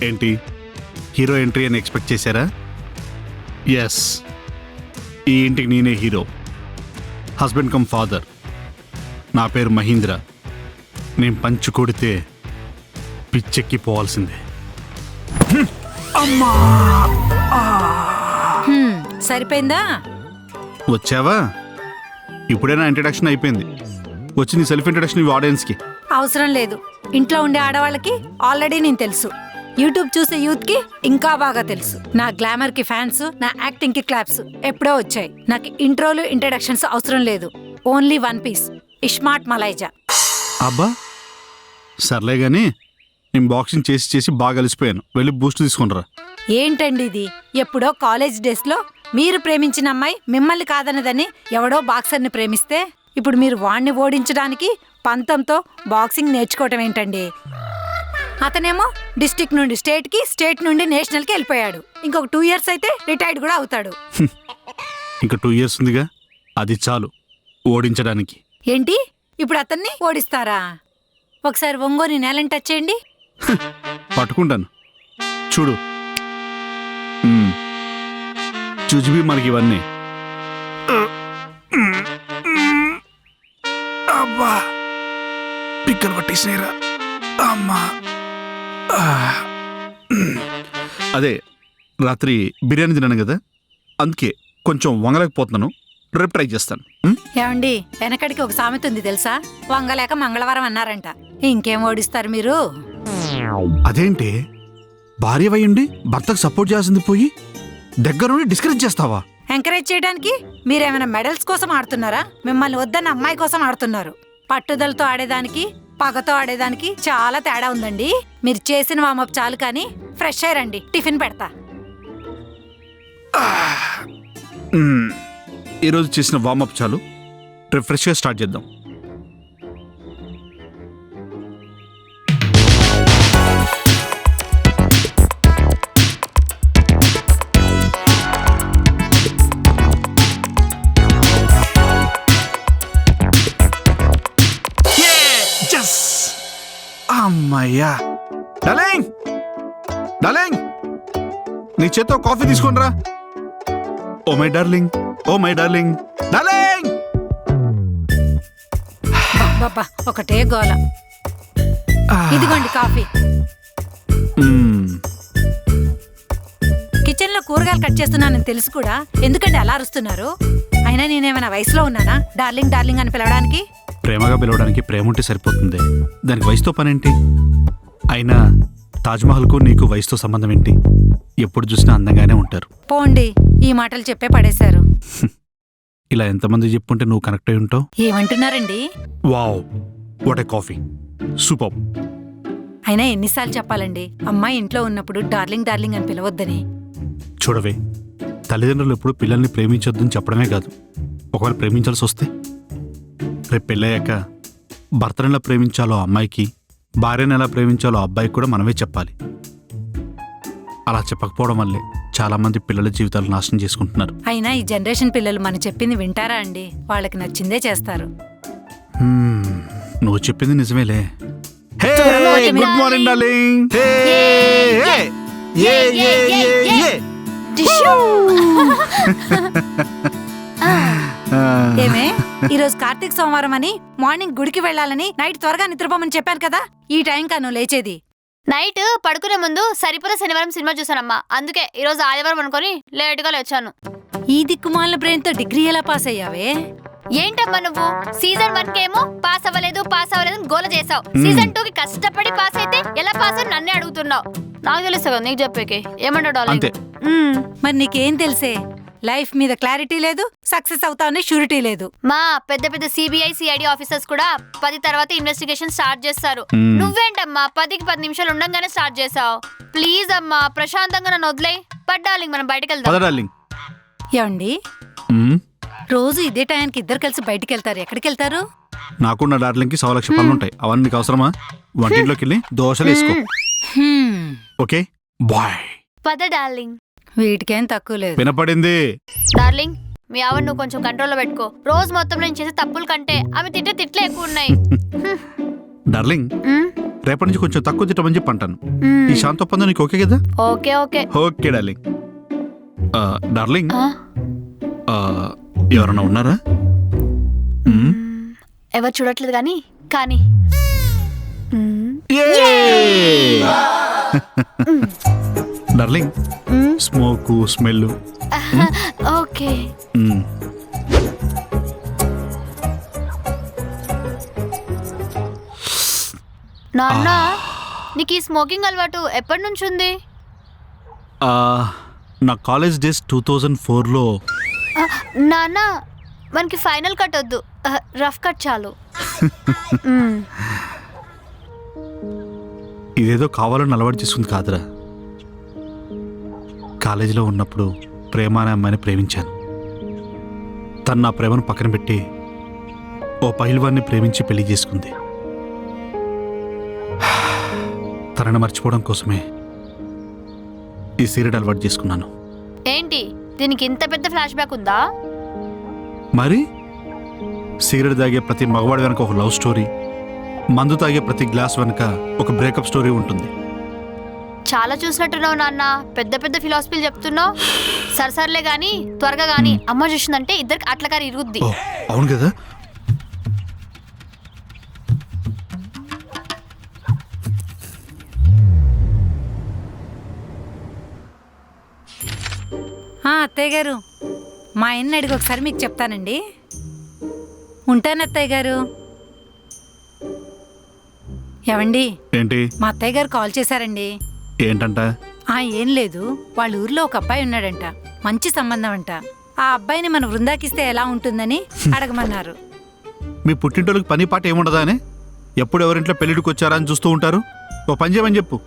ఏంటి hero entry అని expect చేశారా? ఎస్, ఈ ఇంటికి నేనే హీరో, హస్బెండ్ కమ్ ఫాదర్. నా పేరు మహీంద్ర. నేను పంచు కొడితే పిచ్చెక్కిపోవాల్సిందే. అమ్మా, సరిపోయిందా? వచ్చావా? ఇప్పుడే నా ఇంట్రడక్షన్ అయిపోయింది. వచ్చి నీ సెల్ఫ్ ఇంట్రడక్షన్ ఇవి ఆడియన్స్కి. అవసరం లేదు. ఇంట్లో ఉండే ఆడవాళ్ళకి ఆల్రెడీ నేను తెలుసు. యూట్యూబ్ చూసే యూత్ కి ఇంకా బాగా తెలుసు. నా గ్లామర్ కి ఫ్యాన్స్, నా యాక్టింగ్ కి క్లాప్స్ ఎప్పుడో వచ్చాయి. నాకు ఇంట్రోలు ఇంట్రడక్షన్స్ అవసరం లేదు. ఓన్లీ వన్ పీస్, ఇస్మార్ట్ మలైజా. అబ్బా సర్లే గాని, నేను బాక్సింగ్ చేసి చేసి బాగా అలిసిపోయాను. వెళ్ళి బూస్ట్ తీసుకుంటారా? ఏంటండి ఇది? ఎప్పుడో కాలేజ్ డేస్ లో మీరు ప్రేమించిన అమ్మాయి మిమ్మల్ని కాదన్నదని ఎవడో బాక్సర్ని ప్రేమిస్తే ఇప్పుడు మీరు వాణ్ణి ఓడించడానికి పంతంతో బాక్సింగ్ నేర్చుకోవటం ఏంటండి? అతనేమో డిస్ట్రిక్ట్ నుండి స్టేట్ కి, స్టేట్ నుండి నేషనల్ కి వెళ్ళిపోయాడు. ఇంకొక 2 years అయితే రిటైర్డ్ కూడా అవుతాడు. ఇంకా 2 years ఉందిగా, అది చాలు ఓడించడానికి. ఏంటి ఇప్పుడు అతన్ని ఓడిస్తారా? ఒకసారి ఒంగోని నేలని టచ్ చేయండి. పట్టుకుంటాను చూడు. చూచిబి మనకి ఇవన్నీ. అబ్బా పిక్కలు పట్టేసినాయిరా. అమ్మా అదే రాత్రి బిర్యానీ తిన్నాను కదా, అందుకే కొంచెం వంగలేకపోతున్నాను. రేపు ట్రై చేస్తాను. ఏమండి, వెనకడికి ఒక సామెత ఉంది తెలుసా? వంగలేక మంగళవారం అన్నారంట. ఇంకేం ఓడిస్తారు మీరు? అదేంటి భార్య వయ్యండి భర్తకు సపోర్ట్ చేయాల్సింది పోయి దగ్గర నుండి డిస్కరేజ్ చేస్తావా? ఎంకరేజ్ చేయడానికి మీరేమైనా మెడల్స్ కోసం ఆడుతున్నారా? మిమ్మల్ని వద్దన్న అమ్మాయి కోసం ఆడుతున్నారు. పట్టుదలతో ఆడేదానికి, పగతో ఆడేదానికి చాలా తేడా ఉందండి. మీరు చేసిన వామప్ చాలు కానీ ఫ్రెష్ అయ్యారండి. టిఫిన్ పెడతా. ఈరోజు చేసిన వామప్ చాలు, రేపు ఫ్రెష్గా స్టార్ట్ చేద్దాం. అమ్మయ్యా. డార్లింగ్, డార్లింగ్, నీ చేత్తో కాఫీ తీసుకొనిరా. Oh my darling, oh my darling, darling. బాబా ఒకటే గోల. ఇదిగోండి కాఫీ. కిచెన్ లో కూరగాయలు కట్ చేస్తున్నానని తెలుసు కూడా ఎందుకండి అలా అరుస్తున్నారు? అయినా నేనేమైనా వయసులో ఉన్నానా డార్లింగ్ డార్లింగ్ అని పిలవడానికి? ప్రేమగా పిలవడానికి ప్రేమ ఉంటే సరిపోతుంది, దానికి వయసుతో పనేంటి? అయినా తాజ్మహల్కు నీకు వయసుతో సంబంధం ఏంటి? ఎప్పుడు చూసినా అందంగానే ఉంటారు. పోండి, ఈ మాటలు చెప్పే పడేశారు. ఇలా ఎంతమంది చెప్పుంటే నువ్వు కనెక్ట్ అయి ఉంటావు? ఏమంటున్నారండి? Wow, what a coffee, super. అయినా ఎన్నిసార్లు చెప్పాలండి అమ్మాయి ఇంట్లో ఉన్నప్పుడు డార్లింగ్ డార్లింగ్ అని పిలవద్దని? చూడవే, తల్లిదండ్రులు ఎప్పుడు పిల్లల్ని ప్రేమించొద్దని చెప్పడమే కాదు, ఒకవేళ ప్రేమించాల్సి వస్తే రేపు పెళ్ళయ్యాక భర్తను ఎలా ప్రేమించాలో అమ్మాయికి, భార్యను ఎలా ప్రేమించాలో అబ్బాయికి కూడా మనమే చెప్పాలి. అలా చెప్పకపోవడం వల్లే చాలా మంది పిల్లల జీవితాలు నాశనం చేసుకుంటున్నారు. అయినా ఈ జనరేషన్ పిల్లలు మనం చెప్పింది వింటారా అండి? వాళ్ళకి నచ్చిందే చేస్తారు. నువ్వు చెప్పింది నిజమేలే. Good morning darling. ఏమే, ఈరోజు కార్తీక సోమవారం అని మార్నింగ్ గుడికి వెళ్ళాలని నైట్ త్వరగా నిద్రపోమని చెప్పాను కదా. ఈ టైం కా నువ్వు లేచేది? నైట్ పడుకునే ముందు సరిపోలే శనివారం సినిమా చూసానమ్మా, అందుకే ఈరోజు ఆదివారం అనుకొని లేటుగా లేచాను. ఈ దిక్కుమాలిన బ్రెయిన్ తో డిగ్రీ ఎలా పాస్ అయ్యావే? ఏంటమ్మా నువ్వు సీజన్ 1 కేమో పాస్ అవ్వలేదు అని గోల చేసావు. సీజన్ 2 కి కష్టపడి పాస్ అయితే ఎలా పాస్ అని నన్నే అడుగుతున్నావు. నాకు తెలుసు కదా నీకు చెప్పేకి. ఏమంటావు డార్లింగ్? మరి నీకేం తెలుసే? లైఫ్ మీద క్లారిటీ లేదు, సక్సెస్ అవుతావని షూరిటీ లేదు. మా పెద్ద పెద్ద సిబిఐ సిఐడి ఆఫీసర్స్ కూడా 10 తర్వాత ఇన్వెస్టిగేషన్ స్టార్ట్ చేస్తారు. నువ్వేంటమ్మా 10కి 10 నిమిషాలు ఉండగానే స్టార్ట్ చేసావు. ప్లీజ్ అమ్మా ప్రశాంతంగా నన్ను వదిలే. డార్లింగ్ మనం బయటకు పద వెళ్దాం. డార్లింగ్. ఏమండి మ్మ్. రోజు ఇదే టయానికి ఇద్దరు కలిసి బయటికి వెళ్తారు, ఎక్కడికి వెళ్తారు? నాకున్న డార్లింగ్కి 100,00,000 పనులు ఉంటాయి. అవన్నీ నీకు అవసరమా? వంటింట్లోకి వెళ్ళి దోశలు వేసుకో. హ్మ్, ఓకే బాయ్. పద డార్లింగ్. వీటికేం తక్కువ లేదు. వినపడింది. డార్లింగ్ మీ ఆవిడ నువ్వు కొంచెం కంట్రోల్లో పెట్టుకో. రోజు మొత్తం నేను చేసే తప్పుల కంటే ఆమె తిట్లే ఎక్కువ ఉన్నాయి. డార్లింగ్ మ్మ్? రేపటి నుంచి కొంచెం తక్కువ తిట్టమని చెప్పి అంటాను. మ్మ్. ఈ శాంత ఒప్పందం నీకు ఓకే కదా? Okay okay. Okay darling. Darling ఆ? ఎవరన్నా ఉన్నారా? మ్మ్. ఎవరు చూడట్లేదు కానీ కానీ Yay! Darling smoke smell. Okay. నాన్న నీకు ఈ స్మోకింగ్ అలవాటు ఎప్పటి నుంచి ఉంది? నా కాలేజ్ డేస్ 2004లో. నాన్న మనకి ఫైనల్ కట్ వద్దు, రఫ్ కట్ చాలు. ఇదేదో కావాలని అలవాటు చేసుకుంది కాదురా. కాలేజీలో ఉన్నప్పుడు ప్రేమ అనే అమ్మాయిని ప్రేమించాను. తను నా ప్రేమను పక్కన పెట్టి ఓ పైల్వాన్ని ప్రేమించి పెళ్లి చేసుకుంది. తనని మర్చిపోవడం కోసమే ఈ సిగరెట్ అలవాటు చేసుకున్నాను. ఏంటి దీనికి ఇంత పెద్ద ఫ్లాష్ బ్యాక్ ఉందా? మరి సిగరెట్ తాగే ప్రతి మగవాడి వెనక ఒక లవ్ స్టోరీ, మందు తాగే ప్రతి గ్లాస్ వెనక ఒక బ్రేకప్ స్టోరీ ఉంటుంది. చాలా చూసినట్టున్నావు నాన్న, పెద్ద పెద్ద ఫిలాసఫీలు చెప్తున్నావు. సరసర్లే గాని త్వరగా గాని అమ్మ చూసిందంటే ఇద్దరికి అట్లకారి ఇరుగుద్ది. ఓ అవును కదా. అత్తయ్య గారు, మా ఆయన్ని అడిగి ఒకసారి మీకు చెప్తానండి. ఉంటాను అత్తయ్య గారు. ఏవండి, ఏంటి? మా అత్తయ్య గారు కాల్ చేశారండి. ఏంటంట? ఏం లేదు, వాళ్ళ ఊర్లో ఒక అబ్బాయి ఉన్నాడంట, మంచి సంబంధం అంట. ఆ అబ్బాయిని మన వృందాకిస్తే ఎలా ఉంటుందని అడగమన్నారు. మీ పుట్టింటోళ్ళకి పని పాట ఏముండదా అని ఎప్పుడు ఎవరింట్లో పెళ్లిడికి వచ్చారా అని చూస్తూ ఉంటారు. ఓ పని చేయమని చెప్పు,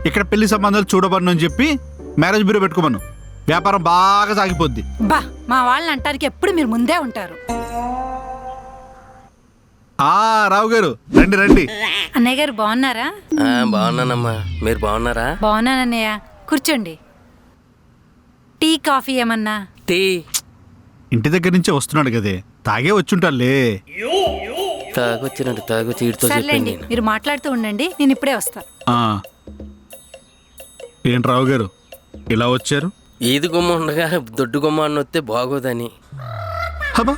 ఇక్కడ పెళ్లి సంబంధాలు చూడబడను అని చెప్పి మ్యారేజ్ బ్యూరో పెట్టుకోమను. వ్యాపారం బాగా సాగిపోద్ది. బా, మా వాళ్ళని అంటానికి ఎప్పుడు మీరు ముందే ఉంటారు. రావు గారు రండి రండి. అన్నయ్య గారు బాగున్నారా? బాగున్నానమ్మా, మీరు బాగున్నారా? బాగున్నానన్నయ్య, కూర్చోండి. టీ కాఫీ ఏమన్నా? టీ ఇంటి దగ్గర నుంచే వస్తున్నాడు కదే, తాగే వచ్చుంటాలే. తాగొచ్చినట్టు తాగొచ్చి వీడితో సర్లేండి, చెప్పండి. మీరు మాట్లాడుతూ ఉండండి, నేను ఇప్పుడే వస్తా. ఏంటి రావు గారు ఇలా వచ్చారు? ఈది గుమ్మ ఉండగా దొడ్డు గుమ్మ అని వస్తే బాగోదని. హబా,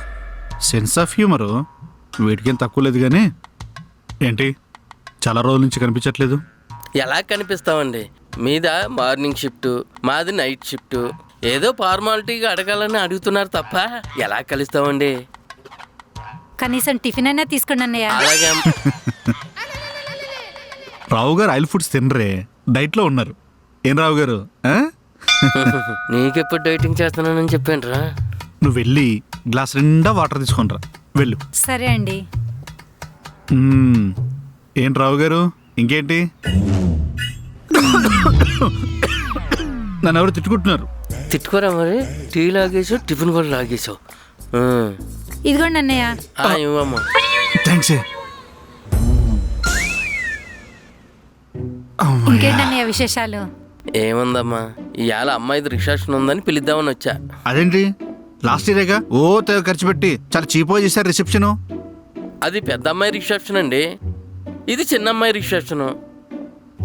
సెన్స్ ఆఫ్ హ్యూమరు వీటికేం తక్కువ లేదు. కానీ ఏంటి చాలా రోజుల నుంచి కనిపించట్లేదు? ఎలా కనిపిస్తామండి, మీద మార్నింగ్ షిఫ్ట్, మాది నైట్ షిఫ్ట్. ఏదో ఫార్మాలిటీగా అడగాలని అడుగుతున్నారు తప్ప ఎలా కలుస్తామండి? కనీసం టిఫిన్ అయినా తీసుకోండి అన్నయ్య. అలాగే రావు గారు ఆయిల్ ఫుడ్స్ తినరే, డైట్లో ఉన్నారు. ఏం రావు గారు? నీకెప్పుడు డైటింగ్ చేస్తున్నానని చెప్పాను రా. నువ్వు వెళ్ళి గ్లాస్ నిండా వాటర్ తీసుకొనిరా, వెళ్ళు. సరే అండి. ఏంటి రావు గారు ఇంకేంటి? నన్ను ఎవరు తిట్టుకుంటున్నారు? తిట్టుకోరా మరి, టీ లాగేసావు, టిఫిన్ కూడా లాగేసావు. ఇదిగోండి అన్నయ్య. ఇవ్వమ్మా. థ్యాంక్స్. ఇంకేంటి అన్నయ్య విశేషాలు? ఏముందమ్మా, ఇవాళ అమ్మాయిది రిసెప్షన్ ఉందని పిలుద్దామని వచ్చా. అదేంటి లాస్ట్ ఇయరేగా ఓ తెగ ఖర్చు పెట్టి చాలా చీప్గా చేశారు రిసెప్షను. అది పెద్ద అమ్మాయి రిసెప్షన్ అండి, ఇది చిన్న అమ్మాయి రిసెప్షన్.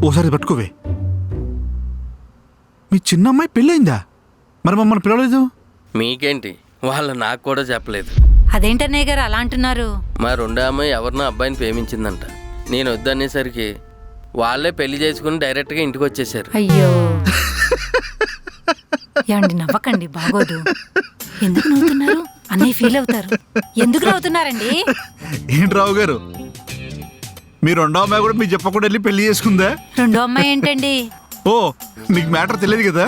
ఓసారి పట్టుకోవే. మీ చిన్న అమ్మాయి పెళ్ళయిందా? మరి మమ్మల్ని పిలవలేదు. మీకేంటి, వాళ్ళు నాకు కూడా చెప్పలేదు. అదేంటన్నయ్య గారు అలా అంటున్నారు? మా రెండో అమ్మాయి ఎవరినో అబ్బాయిని ప్రేమించిందంట. నేను వద్దనేసరికి వాళ్ళే పెళ్లి చేసుకుని డైరెక్ట్గా ఇంటికి వచ్చేసారు. అయ్యో, ఏమండి నవ్వకండి, బాగోదు. ఎందుకు నవ్వుతున్నారు? అన్నయ్య ఫీల్ అవుతారు. ఎందుకు నవ్వుతున్నారండి? ఏంటి రావు గారు, మీ రెండో అమ్మాయి కూడా మీరు చెప్పకుండా వెళ్ళి పెళ్లి చేసుకుందా? రెండో అమ్మాయి ఏంటండి? ఓ, నీకు మ్యాటర్ తెలియదు కదా.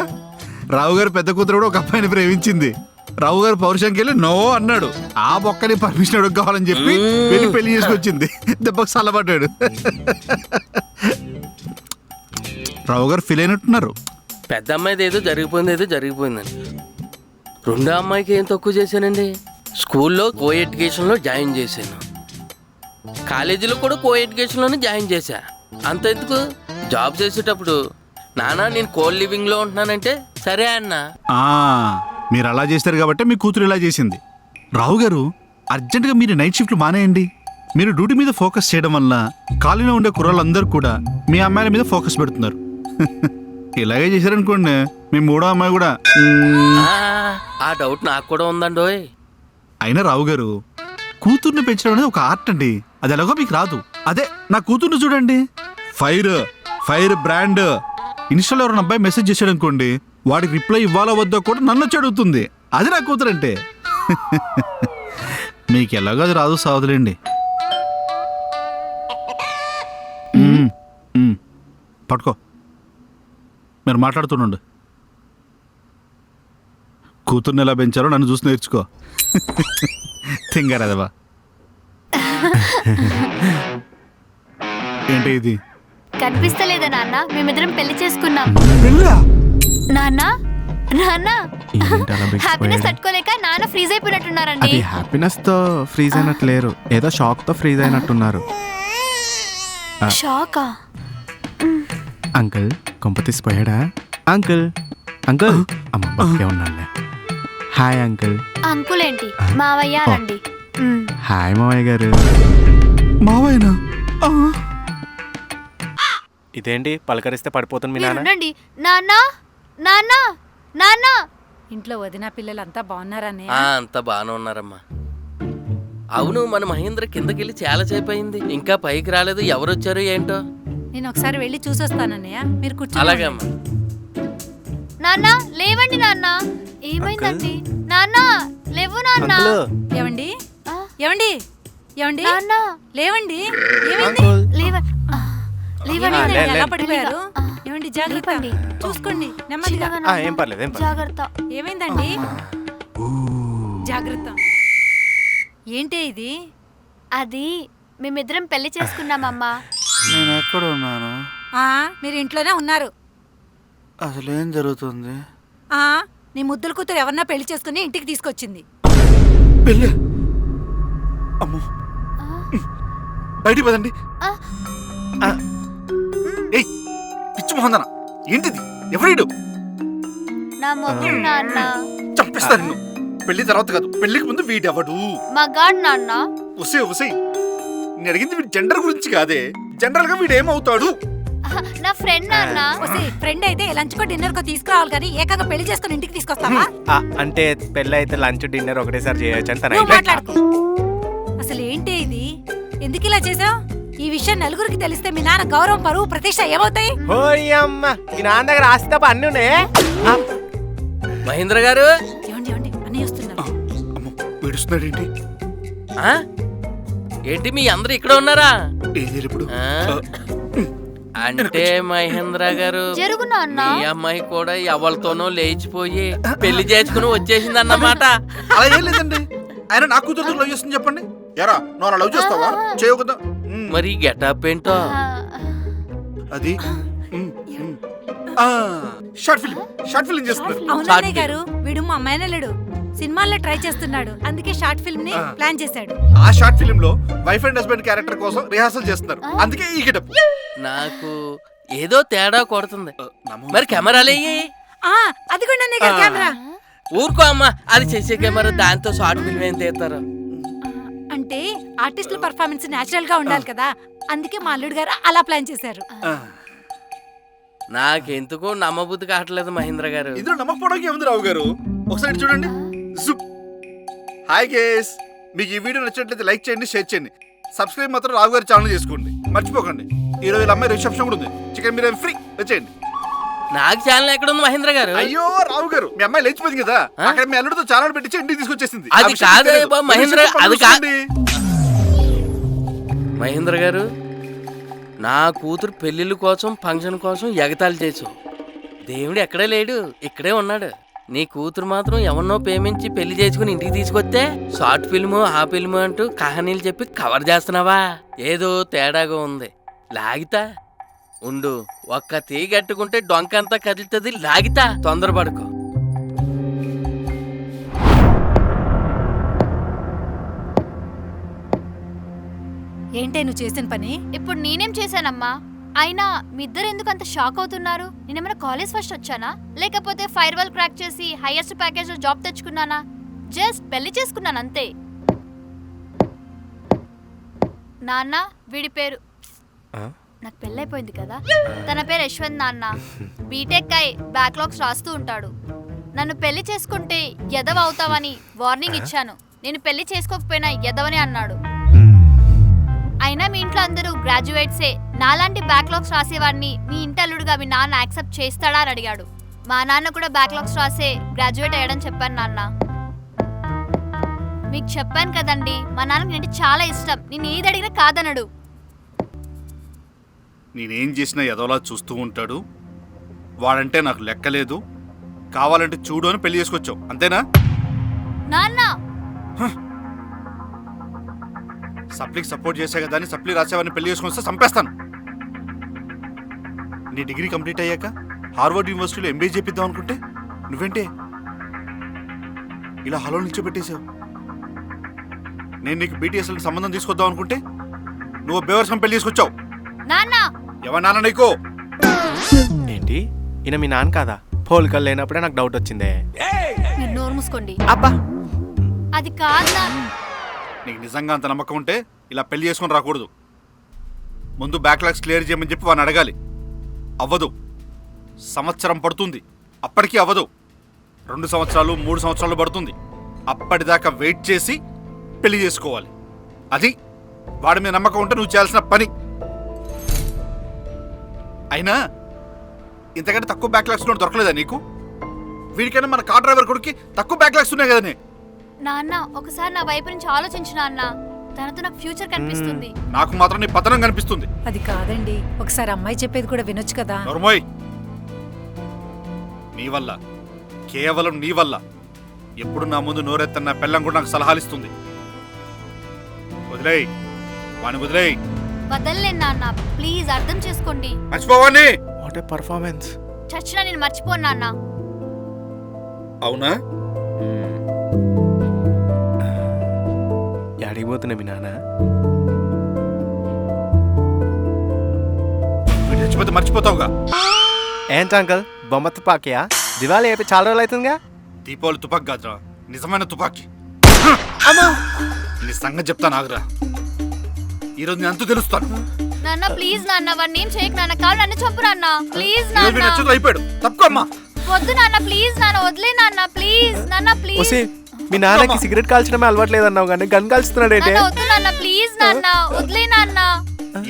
రావు గారు పెద్ద కూతురు కూడా ఒక అబ్బాయిని ప్రేమించింది. రావు గారు పౌరుషంకి వెళ్ళి నో అన్నాడు. ఆ బొక్కని పర్మిషన్ అడుగు కావాలని చెప్పి వెళ్ళి పెళ్లి చేసుకొచ్చింది. దెబ్బకు సల్లబడ్డాడు. రావు గారు ఫీల్ అయినట్టున్నారు. పెద్ద అమ్మాయిది ఏదో జరిగిపోయిందండి. రెండో అమ్మాయికి ఏం తక్కువ చేశానండి? స్కూల్లో కో ఎడ్యుకేషన్లో జాయిన్ చేశాను, కాలేజీలో కూడా కో ఎడ్యుకేషన్లోనే జాయిన్ చేశా. అంతెందుకు, జాబ్ చేసేటప్పుడు నానా నేను కోల్ లివింగ్లో ఉంటున్నానంటే సరే అన్నా. మీరు అలా చేస్తారు కాబట్టి మీ కూతురు ఇలా చేసింది. రావు గారు అర్జెంటుగా మీరు నైట్ షిఫ్ట్లు మానేయండి. మీరు డ్యూటీ మీద ఫోకస్ చేయడం వల్ల కాలనీలో ఉండే కుర్రాళ్ళందరూ కూడా మీ అమ్మాయిల మీద ఫోకస్ పెడుతున్నారు. ఇలాగే చేశారనుకోండి మీ మూడో అమ్మాయి కూడా. ఆ డౌట్ నాకు కూడా ఉందండోయ్. అయినా రావు గారు కూతుర్ని పెంచడం అనేది ఒక ఆర్ట్ అండి. అది ఎలాగో మీకు రాదు. అదే నా కూతుర్ని చూడండి, ఫైర్ బ్రాండ్. ఇన్స్టాలో ఎవరైనా అబ్బాయి మెసేజ్ చేశాడు అనుకోండి, వాడికి రిప్లై ఇవ్వాలో వద్దో కూడా నన్ను వచ్చి అడుగుతుంది. అది నా కూతురు అంటే. మీకు ఎలాగో అది రాదు, సావదులేండి. పట్టుకో, మీరు మాట్లాడుతుండండి. కూతుర్ని ఎలా పెంచారో నన్ను చూసి నేర్చుకో. తింగారదవా. ఏంటి ఇది? కనిపిస్తలేదా నాన్న? మేమిద్దరం పెళ్లి చేసుకున్నాం. నాన్న నాన్న హ్యాపీనెస్ తట్టుకోలేక నాన్న ఫ్రీజ్ అయిపోయినట్టున్నారండి. అది హ్యాపీనెస్ తో ఫ్రీజ్ అయినట్లేరు, ఏదో షాక్ తో ఫ్రీజ్ అయినట్టున్నారు. షాకా? అంకుల్ కొంప తీసిపోయాడా? అంకుల్ అంకుల్ అమ్మ పక్కే ఉన్నానులే. Hi uncle. అంకుల్ ఏంటి, మావయ్య అండి. హాయ్ మావయ్య గారు. మావయ్యనా? ఇదేంటి పలకరిస్తే పడిపోతుంది మీ నాన్న? ఉండండి. నాన్న నాన్న నాన్న. ఇంట్లో వదిన పిల్లలంతా బాగున్నారనే? అంతా బాగానే ఉన్నారమ్మా. అవును, మన మహేంద్ర కిందకెళ్ళి చాలా సేపు అయింది, ఇంకా పైకి రాలేదు. ఎవరొచ్చారు ఏంటో? నేను ఒకసారి వెళ్ళి చూసొస్తానన్నయ్య, మీరు కూర్చో. అలాగే అమ్మా. నాన్న లేవండి. నాన్న ఏమైందండి? నాన్న లేవు. నాన్న ఏవండి ఏవండి ఏవండి నాన్న లేవండి. ఏమైంది? లేవండి. ఎలా పడిపోయారు? ఏమండి జాగ్రత్త, చూసుకోండి నెమ్మదిగా. ఏం పర్లేదు. జాగ్రత్త. ఏమైందండి? జాగ్రత్త. ఏంటి ఇది? అది మేమిద్దరం పెళ్లి చేసుకున్నామమ్మా. నేను ఎక్కడ ఉన్నాను? మీరు ఇంట్లోనే ఉన్నారు. అసలేం జరుగుతుంది? నీ ముద్దుల కూతురు ఎవరన్నా పెళ్లి చేసుకుని ఇంటికి తీసుకొచ్చింది. పెళ్ళి? అమ్మో, బయటికి పదండి. ఏయ్ పిచ్చి మొహందన, ఏంటిది? ఎవరీడు? నా మొగుడు నాన్న. చంపేస్తా నిన్ను. పెళ్లి తర్వాత కాదు, పెళ్లికి ముందు వీడెవడు? మా గాడ్ నాన్న. ఉసే నేను అడిగింది వీడి జెండర్ గురించి కాదే, జనరల్ గా వీడేమవుతాడు? నా ఫ్రెండ్ నాన్న. ఫ్రెండ్ అయితే లంచ్ కో డిన్నర్ కో తీసుకురావాలి కానీ ఏకంగా పెళ్లి చేసుకుని ఇంటికి తీసుకొస్తావా? అంటే పెళ్ళి అయితే లంచ్ డిన్నర్ ఒకటేసారి చేయొచ్చు అని తన నువ్వు idea. మాట్లాడుకో. అసలు ఏంటి ఇది? ఎందుకు ఇలా చేసావు? ఈ విషయం నలుగురికి తెలిస్తే మీ నాన్న గౌరవం, పరువు, ప్రతిష్ట ఏమవుతాయి? ఓయ్ అమ్మ, మీ నాన్న దగ్గర ఆస్తి తప్ప అన్నీ ఉన్నాయే. మహేంద్ర గారు, ఏమండి అన్నీ వస్తున్నారు. అమ్మో, వీడుస్తున్నాడు ఏంటి? ఏంటి మీ అందరు ఇక్కడ ఉన్నారా? ఏది ఇప్పుడు? అంటే మహేంద్ర గారు, జరుగు నాన్న. ఈ అమ్మాయి కూడా ఎవరితోనో లేచిపోయి పెళ్లి చేసుకుని వచ్చేసింది అన్నమాట. అలా ఏం లేదండి, ఆయన నా కూతురు లవ్ చేస్తుంది. చెప్పండి, ఎరా నువ్వు లవ్ చేస్తావా? చేయవు కదా. మరి గెటప్ ఏంటో? అది షార్ట్ ఫిల్మ్ చేస్తున్నారు. అవునన్నయ్య గారు, వీడు మా అమ్మాయినే లేడు, సినిమాల్లో ట్రై చేస్తున్నాడు. అందుకే షార్ట్ ఫిల్మ్ ని ప్లాన్ చేశాడు. ఆ షార్ట్ ఫిల్మ్ లో వైఫ్ అండ్ హస్బెండ్ క్యారెక్టర్ కోసం రిహార్సల్ చేస్తున్నారు. అందుకే ఈ గెటప్. నాకు ఏదో తేడా కొడుతుంది. మరి కెమెరాలు అది కూడా అన్నయ్య గారు కెమెరా. ఊరుకో అమ్మా, అది చేసే కెమెరా, దాంతో షార్ట్ ఫిల్మ్ ఏం తీస్తారు? అంటే ఆర్టిస్టుల పర్ఫార్మెన్స్ నేచురల్ గా ఉండాలి కదా, అందుకే మా అల్లుడు గారు అలా ప్లాన్ చేశారు. నాకెందుకు నమ్మబుద్ధి కావట్లేదు మహేంద్ర గారు. ఇందులో నమ్మకపోవడానికి ఏముంది రావు గారు? ఒకసారి చూడండి. హాయ్ గేస్, మీకు ఈ వీడియో నచ్చినట్లయితే లైక్ చేయండి, షేర్ చేయండి, సబ్స్క్రైబ్ మాత్రం రావు గారి ఛానల్ చేసుకోండి మర్చిపోకండి. ఈరోజు అమ్మాయి రిసెప్షన్ కూడా ఉంది, చికెన్ బిర్యానీ ఫ్రీ, వచ్చేయండి. నాకు ఛానల్ ఎక్కడ ఉంది మహేంద్ర గారు? అయ్యో రావు గారు, మీ అమ్మాయి లేచిపోయింది కదా, అక్కడ మీ అల్లుడితో ఛానల్ పెట్టించి ఇంటికి తీసుకొచ్చేసింది. అది కాదే మహేంద్ర, అది కాదు మహేంద్ర గారు. నా కూతురు పెళ్లిళ్ళ కోసం, ఫంక్షన్ కోసం ఎగతాళి చేసావు. దేవుడు ఎక్కడే లేడు, ఇక్కడే ఉన్నాడు. నీ కూతురు మాత్రం ఎవరినో ప్రేమించి పెళ్లి చేసుకుని ఇంటికి తీసుకొస్తే షార్ట్ ఫిల్మ్, ఆ ఫిల్మ్ అంటూ కహానీలు చెప్పి కవర్ చేస్తున్నావా? ఏదో తేడాగా ఉంది. లాగితా ఉండు, ఒక్క తీగ కట్టుకుంటే డొంకంతా కదులుతుంది, లాగితా, తొందరపడుకో. ఏంటే నువ్వు చేసిన పని? ఇప్పుడు నేనేం చేశానమ్మా? అయినా మీ ఇద్దరు ఎందుకు అంత షాక్ అవుతున్నారు? నేనేమైనా కాలేజ్ ఫస్ట్ వచ్చానా, లేకపోతే ఫైర్ వాల్ క్రాక్ చేసి హైయెస్ట్ ప్యాకేజ్ లో జాబ్ తెచ్చుకున్నానా? జస్ట్ పెళ్లి చేసుకున్నాను అంతే. నాన్న, వీడి పేరు నాకు పెళ్ళైపోయింది కదా, తన పేరు యశ్వంత్ నాన్న. బీటెక్ అయి బ్యాక్లాగ్స్ రాస్తూ ఉంటాడు. నన్ను పెళ్లి చేసుకుంటే ఎదవ అవుతావని వార్నింగ్ ఇచ్చాను. నేను పెళ్లి చేసుకోకపోయినా ఎదవని అన్నాడు. అయినా మీ ఇంట్లో అందరూ గ్రాడ్యుయేట్సే. నాలాంటి బ్యాక్లాగ్స్ రాసేవాడిని మీ ఇంటి అల్లుడుగా మీ నాన్న యాక్సెప్ట్ చేస్తాడా అని అడిగాడు. మా నాన్న కూడా బ్యాక్లాగ్స్ రాసే గ్రాడ్యుయేట్ అయ్యాడని చెప్పాను నాన్న. మీకు చెప్పాను కదండి, మా నాన్నకి నేను చాలా ఇష్టం. నేను ఏది అడిగినా కాదనడు. నేనేం చేసినా ఎదవలా చూస్తూ ఉంటాడు. వాడంటే నాకు లెక్కలేదు, కావాలంటే చూడు అని పెళ్లి చేసుకొచ్చావు, అంతేనా? నాన్న, సప్లీకి సపోర్ట్ చేసే కదా అని సప్లీ రాసేవాడిని పెళ్లి చేసుకొని వస్తే చంపేస్తాను. నీ డిగ్రీ కంప్లీట్ అయ్యాక హార్వర్డ్ యూనివర్సిటీలో ఎంబీఏ చేపిద్దాం అనుకుంటే నువ్వేంటే ఇలా హలో నిల్చోబెట్టేశావు. నేను నీకు బీటీఎస్ఎల్కి సంబంధం తీసుకొద్దాం అనుకుంటే నువ్వు బేవర్సం పెళ్లి చేసుకొచ్చావు. నాన్న, ఎవరు నాన్న నీకు? ఏంటి ఈయన మీ నాన్న కాదా? పోలికలు లేనప్పుడే నాకు డౌట్ వచ్చిందే. మీరు నోరు మూసుకోండి. అబ్బా, అది కాదు నాన్న. నీకు నిజంగా అంత నమ్మకం ఉంటే ఇలా పెళ్లి చేసుకొని రాకూడదు. ముందు బ్యాక్లాగ్స్ క్లియర్ చేయమని చెప్పి వాడిని అడగాలి. అవ్వదు, సంవత్సరం పడుతుంది. అప్పటికీ అవ్వదు, 2 సంవత్సరాలు 3 సంవత్సరాలు పడుతుంది. అప్పటిదాకా వెయిట్ చేసి పెళ్లి చేసుకోవాలి. అది వాడి మీద నమ్మకం ఉంటే నువ్వు చేయాల్సిన పని. అయినా ఇంతకంటే తక్కువ బ్యాక్లాగ్స్ దొరకలేదా నీకు? వీడికైనా మన కార్ డ్రైవర్ కొడుకు తక్కువ బ్యాక్లాగ్స్ ఉన్నాయి కదనే. నాన్న, ఒకసారి నా వైపు నుంచి ఆలోచించు నాన్న. తనతో నాకు ఫ్యూచర్ కనిపిస్తుంది. నాకు మాత్రం నీ పతనం కనిపిస్తుంది. అది కాదండి, ఒకసారి అమ్మాయి చెప్పేది కూడా వినొచ్చు కదా. నర్మోయ్, నీ వల్ల, కేవలం నీ వల్ల ఎప్పుడు నా ముందు నోరెత్తన్న పెళ్ళం కూడా నాకు సలహాలిస్తుంది. వదిలేయ్, వాణ్ణి వదిలేయ్. వదలలేను నాన్న, ప్లీజ్ అర్థం చేసుకోండి. మర్చిపోవాణ్ణి. What a performance. చచ్చినా నేను మర్చిపోను నాన్న. అవునా? అడిగిపోతున్నా మీ నాన్న. వీడు చచ్చిపోతే మర్చిపోతావుగా. ఏంటి అంకల్, బొమ్మ తుపాకియా? దివాళీ అయిపోయి చాలా రోజులు అవుతుందిగా. దీపావళి తుపాకి కాదురా, నిజమైన తుపాకి. నీ సంగతి చెప్తాను, ఆగురా. ఈరోజు నేను అంతు తెలుస్తాను. నాన్న ప్లీజ్ నాన్న, వాడిని ఏం చేయకు నాన్న. కాదు నన్ను చంపు నాన్న, ప్లీజ్ ఈరోజు వీడు నాన్న. నచ్చుతూ అయిపోయాడు. తప్పుకోమ్మా. వద్దు నాన్న, ప్లీజ్ నాన్న, వదిలే నాన్న, ప్లీజ్ నాన్న, ప్లీజ్ ఓసే, మీ నాన్నకి సిగరెట్ కాల్చడమే అలవాట్లేదు అన్నావు కానీ గన్ కాల్చుతున్నాడు ఏంటి? నాన్న. వద్దు నాన్న, ప్లీజ్ నాన్న, వదిలే నాన్న.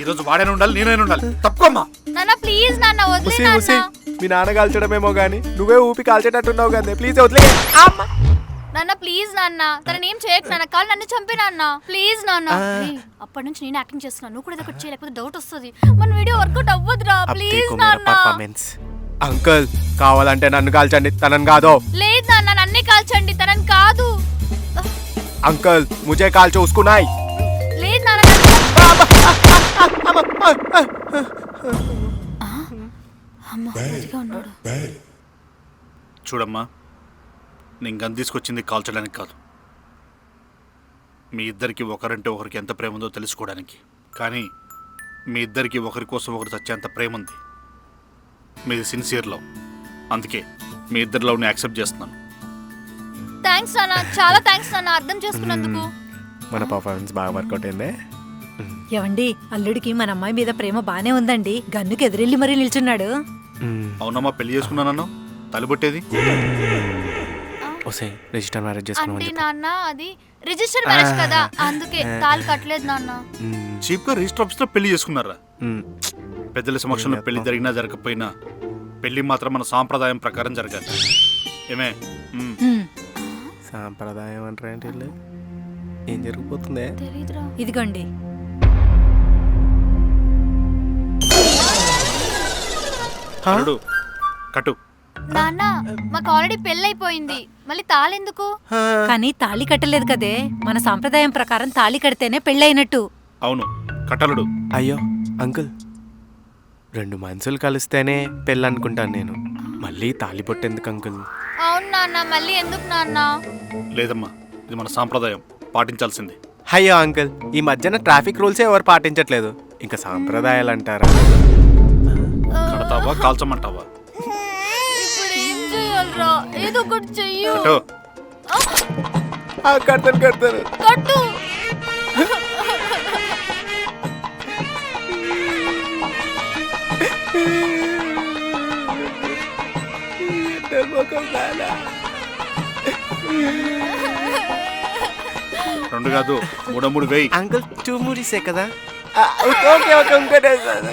ఈరోజు వాడైనా ఉండాలి, నేనైనా ఉండాలి. తప్పుకోమ్మా. నాన్న ప్లీజ్ నాన్న, వదిలే ఉసి ఉసి, నాన్న. మీ నాన్న కాల్చడమేమో గానీ నువ్వే ఊపి కాల్చేటట్టున్నావు కానీ ప్లీజ్ వదిలే. నాన్న ప్లీజ్ నాన్న, తనని ఏం చేయకు నాన్న. కాదు నన్ను చంపి నాన్న, ప్లీజ్ నాన్న. ఏయ్, అప్పటి నుంచి నేను యాక్టింగ్ చేస్తున్నాను, నువ్వు కూడా ఏదో ఒకటి చేయ, లేకపోతే డౌట్ వస్తుంది. మన వీడియో వర్కౌట్ అవ్వదురా, ప్లీజ్ నాన్న. పర్ఫార్మెన్స్. అంకుల్, కావాలంటే నన్ను కాల్చండి, తనని కాదో. లేదు నాన్న, నన్నే కాల్చండి, తనని కాదు. అంకుల్, ముజే కాల్చో ఉస్కునాయ్. లేదు నాన్న, అమ్మ గట్టిగా ఉన్నాడు. చూడమ్మా, నేను గన్ తీసుకొచ్చింది కాల్చడానికి కాదు, మీ ఇద్దరికి ఒకరంటే ఒకరికి ఎంత ప్రేమ ఉందో తెలుసుకోవడానికి. కానీ మీ ఇద్దరికి ఒకరి కోసం ఒకరు చచ్చేంత ప్రేమ ఉంది. మీది సిన్సియర్ లవ్, అందుకే మీ ఇద్దరి లవ్ని యాక్సెప్ట్ చేస్తున్నాను. థ్యాంక్స్ నాన్న, చాలా థ్యాంక్స్ నాన్న, అర్థం చేసుకున్నందుకు. మన పర్ఫార్మెన్స్ బాగా వర్కౌట్ అయిందే. ఏవండి, అల్లుడికి మన అమ్మాయి మీద ప్రేమ బానే ఉందండి. గన్నుకి ఎదురెళ్ళి మరీ నిల్చున్నాడు. అవునమ్మా, పెళ్లి చేసుకున్నానన్నా తలుబొట్టేది. ఓసే, రిజిస్టర్ మ్యారేజ్ అంటే చేసుకున్నాం. నాన్న అది రిజిస్టర్ మ్యారేజ్ కదా, అందుకే తాళి కట్టలేదు నాన్న. చీప్గా రిజిస్టర్ ఆఫీస్లో పెళ్లి చేసుకున్నారా? పెద్దల సమక్షంలో పెళ్లి జరిగినా జరగకపోయినా పెళ్లి మాత్రం మన సాంప్రదాయం ప్రకారం జరగాలి. ఏమే? సాంప్రదాయం అంటే ఏంటి? ఏం జరిగిపోతుంది? తెలీదురా. ఇదిగోండి. అల్లుడు, కట్టు. నాన్న, మాకు ఆల్రెడీ పెళ్ళైపోయింది, మళ్ళీ తాళెందుకు? కానీ తాళి కట్టలేదు కదే. మన సాంప్రదాయం ప్రకారం తాళి కడితేనే పెళ్ళైనట్టు. అవును, కట్టలుడు. అయ్యో అంకుల్, 2 మనుషులు కలిస్తేనే పెళ్ళి అనుకుంటాను నేను. మళ్ళీ తాళిబొట్టు ఎందుకు అంకుల్? అవును నాన్న, మళ్ళీ ఎందుకు నాన్న? లేదమ్మా, ఇది మన సాంప్రదాయం, పాటించాల్సిందే. అయ్యో అంకుల్, ఈ మధ్యన ట్రాఫిక్ రూల్సే ఎవరు పాటించట్లేదు, ఇంకా సాంప్రదాయాలు అంటారా? కడతావా కాల్చమంటావా? ఇప్పుడు ఏం చేయాలరా? ఏదో ఒకటి చెయ్యు. అటో. కడతాను కట్టు. రెండు కాదు, 3 వేయి. అంకుల్ 2 మూవీసే కదా. ఓకే ఓకే ఇంకోటే సార్.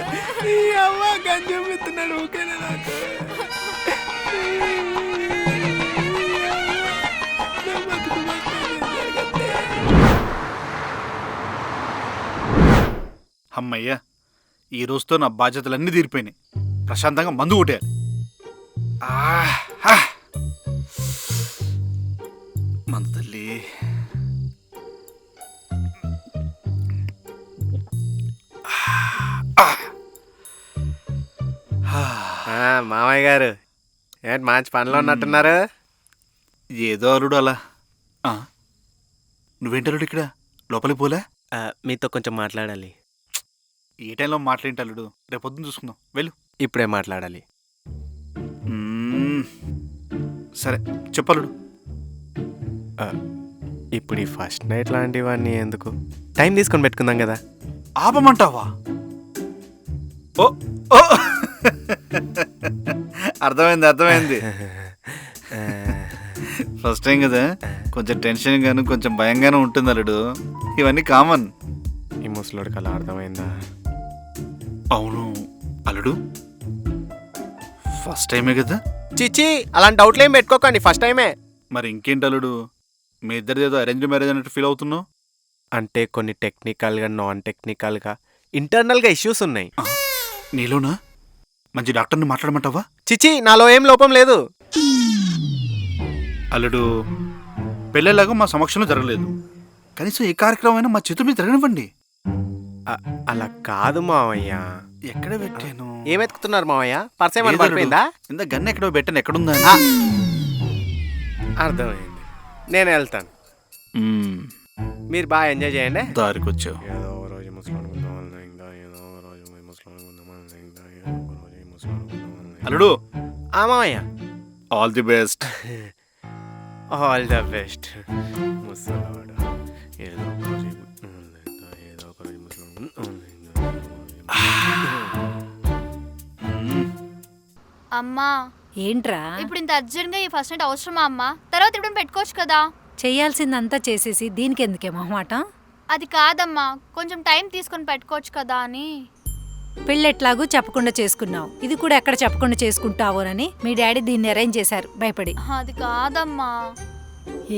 ఈ అవ్వ గంజం ఎత్తున్నాడు, ఓకేనా నాకు? అమ్మయ్యా, ఈ రోజుతో నా బాధ్యతలన్నీ తీరిపోయినాయి. ప్రశాంతంగా మందు కొట్టేయాలి. మందు తల్లి. మామయ్య గారు ఏంటి మంచి పనిలో ఉన్నట్టున్నారు? ఏదో అల్లుడు అలా. నువ్వేంటి అల్లుడు ఇక్కడ? లోపలికి పోలే? మీతో కొంచెం మాట్లాడాలి. ఏ టైంలో మాట్లాడేంటి అల్లుడు? రేపు పొద్దున్న చూసుకుందాం, వెళ్ళు. ఇప్పుడే మాట్లాడాలి. సరే చెప్పలుడు. ఇప్పుడు ఈ ఫస్ట్ నైట్ లాంటివన్నీ ఎందుకు? టైం తీసుకొని పెట్టుకుందాం కదా. ఆపమంటావా? ఓ ఓ అర్థమైంది. ఫస్ట్ టైం కదా, కొంచెం టెన్షన్ గాను కొంచెం భయంగానే ఉంటుంది అల్లుడు. ఇవన్నీ కామన్. ఈ ముసలోడికి అలా అర్థమైందా? అవును అల్లుడు, ఫస్ట్ టైమే కదా. చిచి, అలాంటి డౌట్లు ఏం పెట్టుకోకండి, ఫస్ట్ టైమే. మరి ఇంకేంటి అల్లుడు, మీ ఇద్దరిది ఏదో అరేంజ్ మ్యారేజ్ అన్నట్టు ఫీల్ అవుతున్నావు? అంటే కొన్ని టెక్నికల్గా, నాన్ టెక్నికల్గా, ఇంటర్నల్గా ఇష్యూస్ ఉన్నాయి. నీలోనా? మంచి డాక్టర్ని మాట్లాడమంటావా? చిచి, నాలో ఏం లోపం లేదు. అల్లుడు, పెళ్ళేలాగా మా సమక్షంలో జరగలేదు. కనీసం ఏ కార్యక్రమం అయినా మా చేతుల మీద జరగనివ్వండి. అలా కాదు మావయ్య. ఎక్కడ పెట్టాను? ఏం వెతుకుతున్నారు మావయ్య? పర్స్ ఏమైనా పడిపోయిందా? ఇంత గన్ను ఎక్కడో పెట్టాను, ఎక్కడుందా? అర్థమైంది, నేను వెళ్తాను. మీరు బాగా ఎంజాయ్ చేయండి. దారికి వచ్చావు. ఏదో ఒక రోజు ముసలాడు ఉందామని, ఇంకా ఏదో ఒక రోజు ముసలాడు ఉందామని, ఇంకా ఏదో ఒక రోజు ముసలాడు ఉందామని. అల్లుడు, మావయ్య, all the best. All the best. ముసలాడు ఏదో ఒక రోజు, ఏదో ఒక రోజు ముసలాడు. అమ్మా, ఏంట్రా? ఇప్పుడు ఇంత అర్జెంట్ గా ఈ ఫస్ట్ నైట్ అవసరమా అమ్మా? తర్వాత ఇప్పుడు పెట్టుకోవచ్చు కదా. చెయ్యాల్సిందంతా చేసేసి దీనికి ఎందుకే మొహమాట? అది కాదమ్మా, కొంచెం టైం తీసుకొని పెట్టుకోవచ్చు కదా అని. పెళ్ళెట్లాగూ చెప్పకుండా చేసుకున్నావు, ఇది కూడా ఎక్కడ చెప్పకుండా చేసుకుంటావోనని మీ డాడీ దీన్ని అరేంజ్ చేశారు భయపడి. అది కాదమ్మా.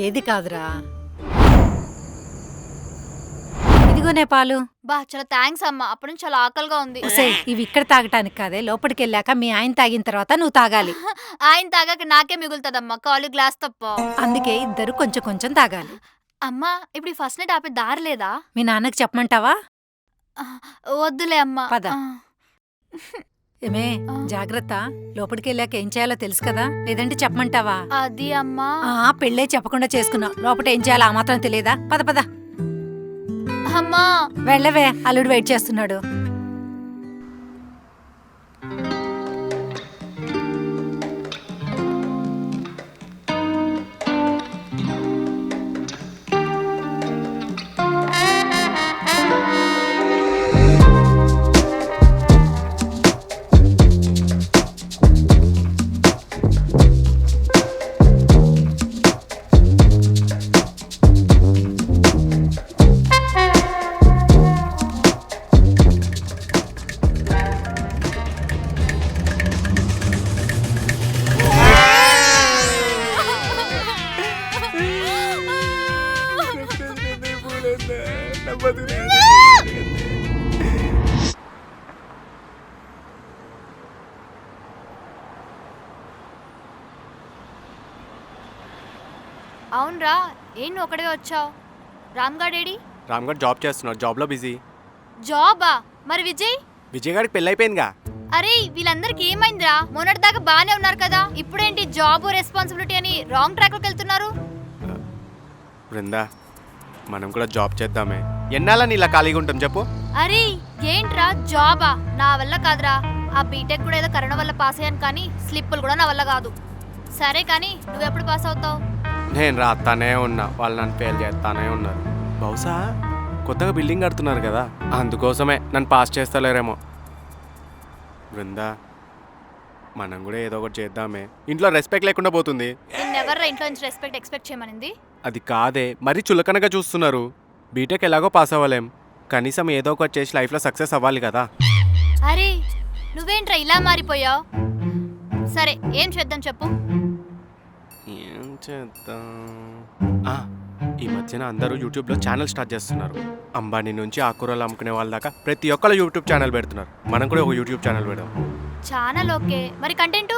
ఏది కాదురా? ఇదిగోనే పాలు. బా, చాలా థ్యాంక్స్ అమ్మా, అప్పటి నుంచి చాలా ఆకలిగా ఉంది. ఒసేయ్, ఇవి ఇక్కడ తాగటానికి కాదే, లోపలికి వెళ్ళాక మీ ఆయన తాగిన తర్వాత నువ్వు తాగాలి. ఆయన తాగాక నాకే మిగులుతుందమ్మా, కాలు గ్లాస్ తప్ప. అందుకే ఇద్దరు కొంచెం కొంచెం తాగాలి. అమ్మా, ఇప్పుడు ఈ ఫస్ట్ నైట్ ఆపే దారి లేదా? మీ నాన్నకి చెప్పమంటావా? వద్దులే అమ్మా. పద. ఏమే, జాగ్రత్త. లోపలికి వెళ్ళాక ఏం చేయాలో తెలుసు కదా, లేదంటే చెప్పమంటావా? అది అమ్మా. పెళ్ళే చెప్పకుండా చేసుకున్నావు, లోపల ఏం చేయాలో ఆ మాత్రం తెలియదా? పద పద. అమ్మా, వెళ్ళవే, అల్లుడు వెయిట్ చేస్తున్నాడు. అవునరా, ఏం నువ్వు ఒకడే వచ్చావు? రామ్గాడేడి? రామ్గఢ్ జాబ్ చేస్తున్నాడు, జాబ్లో బిజీ. జాబా? మరి విజయ్? విజయ్ గారికి పెళ్ళి అయిపోయిందిగా. అరే వీళ్ళందరికి ఏమైందిరా? మొన్నటిదాకా బానే ఉన్నారు కదా, ఇప్పుడేంటి జాబ్ రెస్పాన్సిబిలిటీ అని రాంగ్ ట్రాక్ లోకి వెళ్తున్నారు? బృందా, మనం కూడా జాబ్ చేద్దామే. ఎన్నాళ్ళ నీలా ఖాళీగా ఉంటాం చెప్పు. అరే ఏంట్రా జాబా? నా వల్ల కాదురా. ఆ బీటెక్ కూడా ఏదో కరోనా వల్ల పాస్ అయ్యాను, కానీ స్లిప్పులు కూడా నా వల్ల కాదు. సరే కానీ నువ్వెప్పుడు పాస్ అవుతావు? నేను రాస్తానే ఉన్నా, వాళ్ళు నన్ను ఫెయిల్ చేస్తానే ఉన్నారు. బహుశా కొత్తగా బిల్డింగ్ కడుతున్నారు కదా, అందుకోసమే నన్ను పాస్ చేస్తలేరేమో. బృందా, మనం కూడా ఏదో ఒకటి చేద్దామే. ఇంట్లో రెస్పెక్ట్ లేకుండా పోతుంది. నిన్నెవర్రా ఇంట్లో నుంచి రెస్పెక్ట్ ఎక్స్పెక్ట్ చేయమనింది? అది కాదే, మరీ చులకనగా చూస్తున్నారు. బీటెక్ ఎలాగో పాస్ అవ్వలేం, కనీసం ఏదో ఒకటి చేసి లైఫ్లో సక్సెస్ అవ్వాలి కదా. అరే నువ్వేంట్రా ఇలా మారిపోయావు? సరే ఏం చేద్దాం చెప్పు. ఏం చేద్దాం? ఈ మధ్యన అందరూ యూట్యూబ్లో ఛానల్ స్టార్ట్ చేస్తున్నారు. అంబానీ నుంచి ఆకుకూరలు అమ్ముకునే వాళ్ళ దాకా ప్రతి ఒక్కరు యూట్యూబ్ ఛానల్ పెడుతున్నారు. మనం కూడా ఒక యూట్యూబ్ ఛానల్ పెడదాం. ఛానల్ ఓకే, మరి కంటెంట్?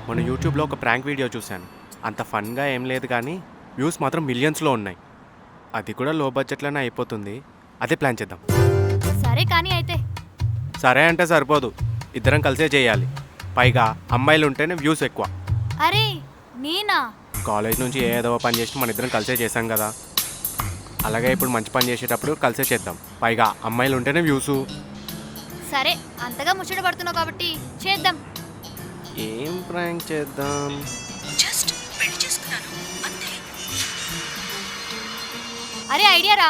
మన యూట్యూబ్లో ఒక ప్రాంక్ వీడియో చూశాను. అంత ఫన్గా ఏం లేదు కానీ వ్యూస్ మాత్రం మిలియన్స్లో ఉన్నాయి. అది కూడా లో బడ్జెట్లోనే అయిపోతుంది. అదే ప్లాన్ చేద్దాం. సరే కానీ అయితే. సరే అంటే సరిపోదు, ఇద్దరం కలిసే చేయాలి. పైగా అమ్మాయిలు ఉంటేనే వ్యూస్ ఎక్కువ. అరే నేనా? కాలేజ్ నుంచి ఏదో పని చేసి మన ఇద్దరం కలిసే చేసాం కదా, అలాగే ఇప్పుడు మంచి పని చేసేటప్పుడు కలిసే చేద్దాం. పైగా అమ్మాయిలు ఉంటేనే వ్యూస్. సరే అంతగా ముచ్చట పడుతున్నావు కాబట్టి చేద్దాం. ఏం ప్రాంక్ చేద్దాం? అరే ఐడియా రా,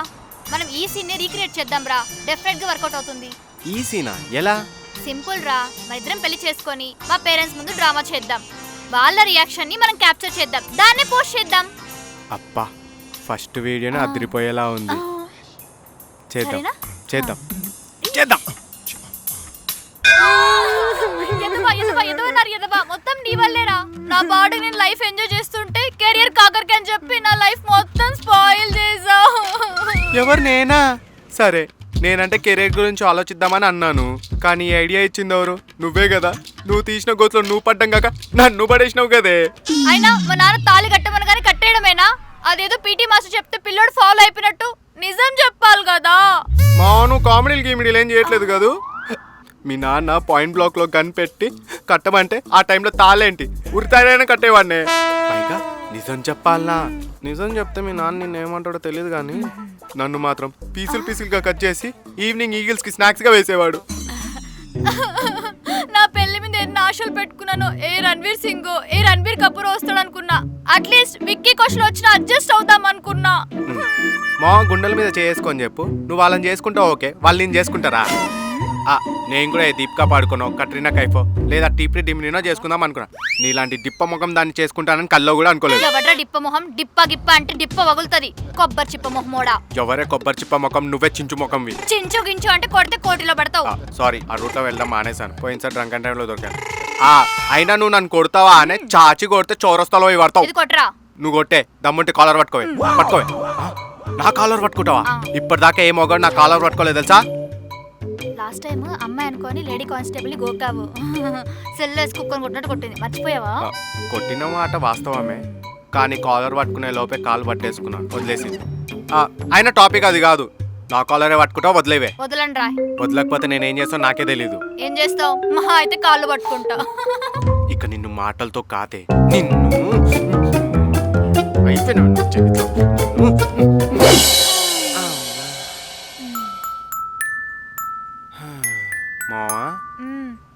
మనం ఈ సీన్ రీక్రియేట్ చేద్దాం రా, డెఫినెట్ గా వర్కౌట్ అవుతుంది. ఈ సీనా? ఎలా? సింపుల్ రా, మన ఇద్దరం పెళ్లి చేసుకొని మా పేరెంట్స్ ముందు డ్రామా చేద్దాం. వాళ్ళ రియాక్షన్ ని మనం క్యాప్చర్ చేద్దాం, దాన్నే పోస్ట్ చేద్దాం. అబ్బా, ఫస్ట్ వీడియోనే అదిరిపోయేలా ఉంది. చేద్దాం సరేనా? చేద్దాం చేద్దాం. ఎదవా మొత్తం నీ వల్లేరా. నా బాడీ నేను లైఫ్ ఎంజాయ్ చేస్తుంటే కెరియర్ కాకరికి అని చెప్పి నా లైఫ్ మొత్తం స్పాయిల్ చేసావు. ఎవరు? నేనా? సరే, నేనంటే కెరీర్ గురించి ఆలోచిద్దామని అన్నాను, కానీ ఈ ఐడియా ఇచ్చింది ఎవరు? నువ్వే కదా. నువ్వు తీసిన గోతులో నువ్వు పడ్డం కాక నన్ను పడేసినావు కదే. అయినా మా నాన్న తాళి కట్టమని కానీ కట్టేయడమేనా? అదేదో పీటీ మాస్టర్ చెప్తే పిల్లోడు ఫాలో అయిపోయినట్టు నిజం చెప్పాలి కదా. మాను కామెడీలు గీమిడీలు ఏం చేయట్లేదు కదూ. మీ నాన్న పాయింట్ బ్లాక్ లో గన్ పెట్టి కట్టమంటే ఆ టైంలో తాళేంటి ఉరితాడైనా కట్టేవాడినే. పైగా నిజం చెప్పాలనా? నిజం చెప్తే మీ నాన్న నిన్ను ఏమంటాడో తెలియదు కానీ నన్ను మాత్రం పీసులు పీసులుగా కట్ చేసి ఈవినింగ్ ఈగిల్స్ కి స్నాక్స్ గా వేసేవాడు. నా పెళ్లి మీద ఎన్ని ఆశలు పెట్టుకున్నాను. ఏ రణ్వీర్ సింగ్ ఏ రణ్బీర్ కపూర్ వస్తాడు అనుకున్నా, అట్లీస్ట్ విక్కీ కౌశల్ వచ్చిన అడ్జస్ట్ అవుదాం అనుకున్నా. మా గుండెల మీద చేసుకొని చెప్పు, నువ్వు వాళ్ళని చేసుకుంటావు ఓకే, వాళ్ళు నేను చేసుకుంటారా? నేను కూడా దీపికా పాడుకున్నావు, కట్రీనా కైఫో లేదా టీప్రీ డిమ్నీనో చేసుకుందాం అనుకున్నా. నీలాంటి డిప్ప ముఖం దాన్ని చేసుకుంటానని కల్లో కూడా అనుకోలేదు. ఎవడ్రా డిప్ప మొహం? డిప్ప గిప్ప అంటే డిప్ప వగులుతుంది. కొబ్బరి చిప్ప మొహమోడా. ఎవరే కొబ్బరి చిప్ప ముఖం? నువ్వే చించు ముఖంవి. చించు గించు అంటే కొడితే కోటిలో పడతావు. సారీ, ఆ రూట్లో వెళ్ళడం మానేశాను. పోయినసారి డ్రంక్ అండ్ టైంలో దొరికాను. అయినా నువ్వు నన్ను కొడతావా అనే చాచి కొడితే చౌరస్తాలో పోయి పడతావు. ఇది కొట్రా. నువ్వు కొట్టే దమ్ముంటే కాలర్ పట్టుకోవే. నా కాలర్ పట్టుకుంటావా? ఇప్పటిదాకా ఏ మొగాడు నా కాలర్ పట్టుకోలేదు తెలుసా. లాస్ట్ టైం అమ్మాయి అనుకోని లేడీ కానిస్టేబుల్ గోకావు. సెల్ వేసి కుక్కని కొట్టినట్టు కొట్టింది, మర్చిపోయావా? కొట్టిన మాట వాస్తవమే, కానీ కాలర్ పట్టుకునే లోపే కాలు పట్టేసుకున్నాను, వదిలేసింది. అయినా టాపిక్ అది కాదు. నా కాలరే పట్టుకుంటావు, వదిలేవే. వదలండి రా. వదలకపోతే నేనేం చేస్తాను నాకే తెలీదు. ఏం చేస్తావు? మహా అయితే కాళ్ళు పట్టుకుంటా. ఇక నిన్ను మాటలతో కాదే, నిన్ను అయిపోయినా చేతిలో. మావా,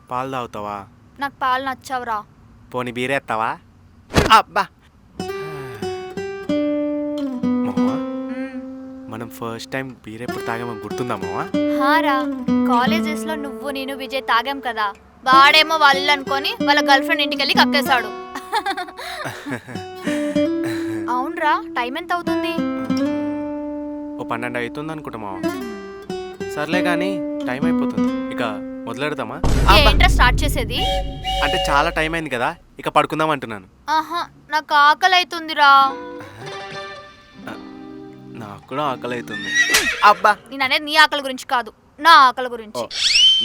పాలు తాగుతావా? నాకు పాలు నచ్చావురా. పోనీ బీరేస్తావా? అబ్బా మావా, మనం ఫస్ట్ టైం బీర్ ఎప్పుడు తాగామని గుర్తుందా మావా? హారా, కాలేజెస్ లో నువ్వు నేను విజయ్ తాగాం కదా. వాడేమో వాళ్ళు అనుకొని వాళ్ళ గర్ల్ ఫ్రెండ్ ఇంటికి వెళ్ళి కక్కేశాడు. అవునరా, టైం ఎంత అవుతుంది? ఓ 12 అవుతుంది అనుకుంటా మావా. సర్లే కానీ టైం అయిపోతుంది, ఇక మొదలెడదామా? ఏంట్రా స్టార్ట్ చేసేది? అంటే చాలా టైం అయింది కదా, ఇక పడుకుందాం అంటున్నాను. ఆహా, నాకు ఆకలి అవుతుందిరా. నాకు కూడా ఆకలి అవుతుంది. అబ్బా, నేను అనేది నీ ఆకలి గురించి కాదు, నా ఆకలి గురించి.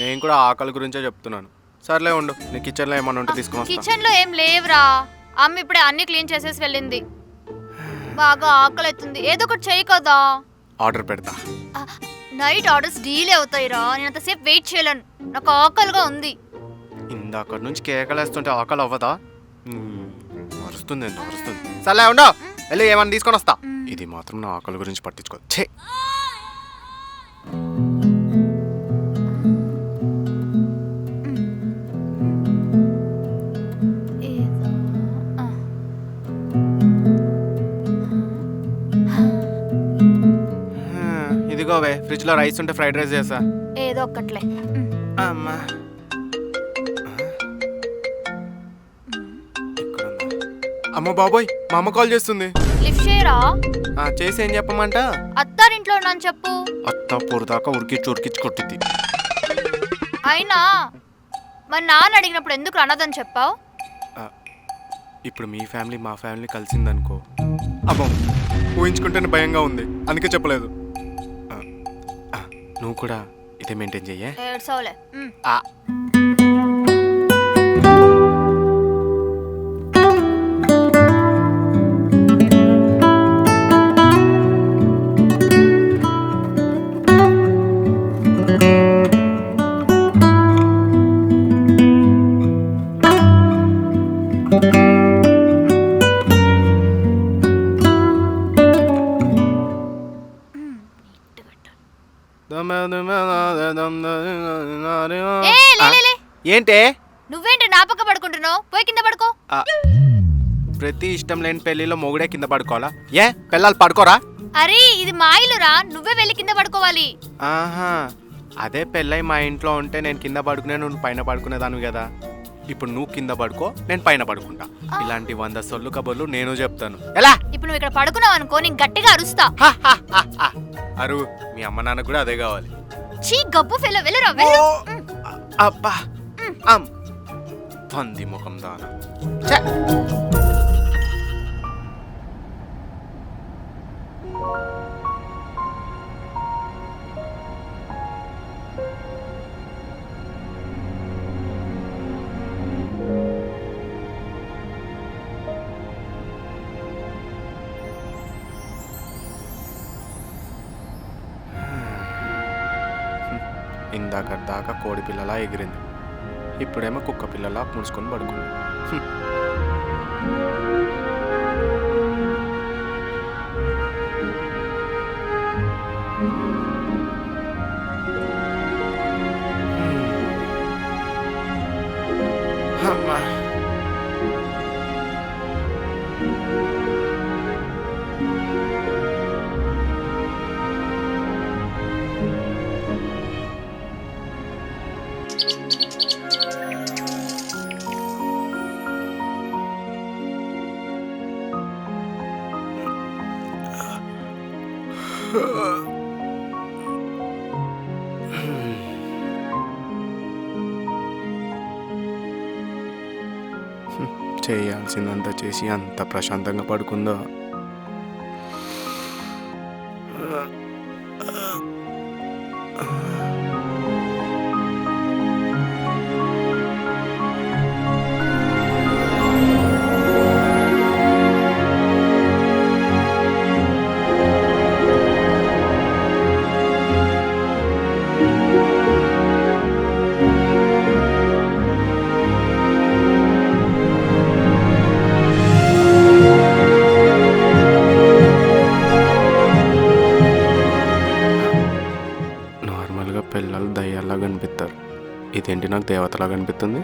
నేను కూడా ఆకలి గురించే చెప్తున్నాను. సర్లే ఉండు, నీ కిచెన్ లో ఏమన్నా ఉంటే తీసుకుని వస్తా. కిచెన్ లో ఏం లేవురా, అమ్మ ఇప్పుడే అన్ని క్లీన్ చేసేసి వెళ్ళింది. బాగా ఆకలి అవుతుంది, ఏదో ఒకటి చెయ్యి కదా. ఆర్డర్ పెడతా. నైట్ ఆర్డర్స్ డీలే అవుతాయిరా, నేను అంతసేపు వెయిట్ చేయలేను, నాకు ఆకలిగా ఉంది. ఇందాక నుంచి కేకలేస్తుంటే ఆకలి అవ్వదా? వరుస్తుంది వరుస్తుంది. సర్లే ఉండో, వెళ్ళి ఏమన్నా తీసుకొని వస్తా. ఇది మాత్రం నా ఆకలి గురించి పట్టించుకో. ఛే, ఇదిగోవే ఫ్రిడ్జ్ లో రైస్ ఉంటే ఫ్రైడ్ రైస్ చేసా. ఏదో ఒక్కట్లే. అమ్మా అమ్మ బాబోయ్, మా అమ్మ కాల్ చేస్తుంది. లిఫ్ట్ చేయరా. చేసి ఏం చెప్పమంట? అత్తారింట్లో ఉన్నాను చెప్పు. అత్త పొరదాకా ఉరికిచ్చి కొట్టింది. అయినా మరి నాన్న అడిగినప్పుడు ఎందుకు అనదని చెప్పావు? ఇప్పుడు మీ ఫ్యామిలీ మా ఫ్యామిలీ కలిసిందనుకో. అబ్బో, ఊహించుకుంటేనే భయంగా ఉంది, అందుకే చెప్పలేదు. నువ్వు కూడా ఇదే మెయింటైన్ చెయ్యే. ఏడ్సవులే. ఏంటే నువ్వేంటి నా పక్క పడుకుంటున్నావు? పోయి కింద పడుకో. ప్రతి ఇష్టం లేని పెళ్లిలో మొగుడే కింద పడుకోవాలా? ఏ పిల్లలు పడుకోరా? అరే ఇది మా ఇల్లురా, నువ్వే వెళ్ళి కింద పడుకోవాలి. ఆహా, అదే పెళ్ళై మా ఇంట్లో ఉంటే నేను కింద పడుకునే, నువ్వు పైన పడుకునేదాన్ని కదా. ఇప్పుడు నువ్వు కింద పడుకో, నేను పైన పడుకుంటా. ఇలాంటి 100 సొల్లు కబుర్లు నేను చెప్తాను. ఎలా? ఇప్పుడు నువ్వు ఇక్కడ పడుకున్నావు అనుకో, నేను గట్టిగా అరుస్తా. అరు, మీ అమ్మ నాన్న కూడా అదే కావాలి. చీ గబ్బు ఫెలో, వెళ్ళరా వెళ్ళు. అబ్బా, పంది ముఖం దాన. ఇందాక దాకా కోడి పిల్లలా ఎగిరింది, ఇప్పుడేమో కుక్క పిల్లలా ముడుచుకొని పడుకుంది. అమ్మా, చేయాల్సిందంతా చేసి అంత ప్రశాంతంగా పడుకుందో. పిల్లలు దయ్యాల్లా కనిపిస్తారు, ఇదేంటి నాకు దేవతలా కనిపిస్తుంది?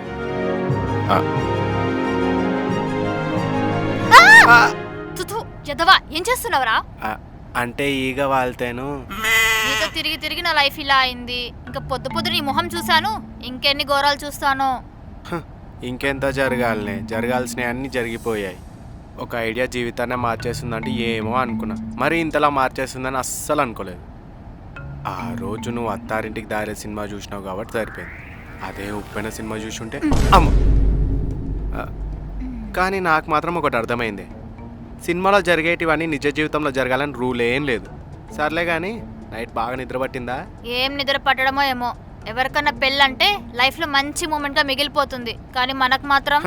ఏం చేస్తున్నావురా? అంటే ఈగ వాళ్తేను. నీతో తిరిగి తిరిగి నా లైఫ్ ఇలా అయింది. ఇంకా పొద్దు పొద్దు నీ మొహం చూశాను, ఇంకెన్ని ఘోరాలు చూస్తాను. ఇంకెంత జరగాలనే, జరగాల్సినవి అన్నీ జరిగిపోయాయి. ఒక ఐడియా జీవితాన్ని మార్చేస్తుందంటే ఏమో అనుకున్నా, మరి ఇంతలా మార్చేస్తుందని అస్సలు అనుకోలేదు. ఆ రోజు నువ్వు అత్తారింటికి దారే సినిమా చూసినావు కాబట్టి సరిపోయింది. అదే ఉప్పెన సినిమా చూసుంటే అమ్మ. కానీ నాకు మాత్రం ఒకటి అర్థమైంది, సినిమాలో జరిగేటివన్నీ నిజ జీవితంలో జరగాలని రూల్ ఏం లేదు. సర్లే కానీ నైట్ బాగా నిద్ర పట్టిందా? ఏం నిద్ర పట్టడమో ఏమో. ఎవరికన్నా పెళ్ళంటే లైఫ్లో మంచి మూమెంట్గా మిగిలిపోతుంది, కానీ మనకు మాత్రం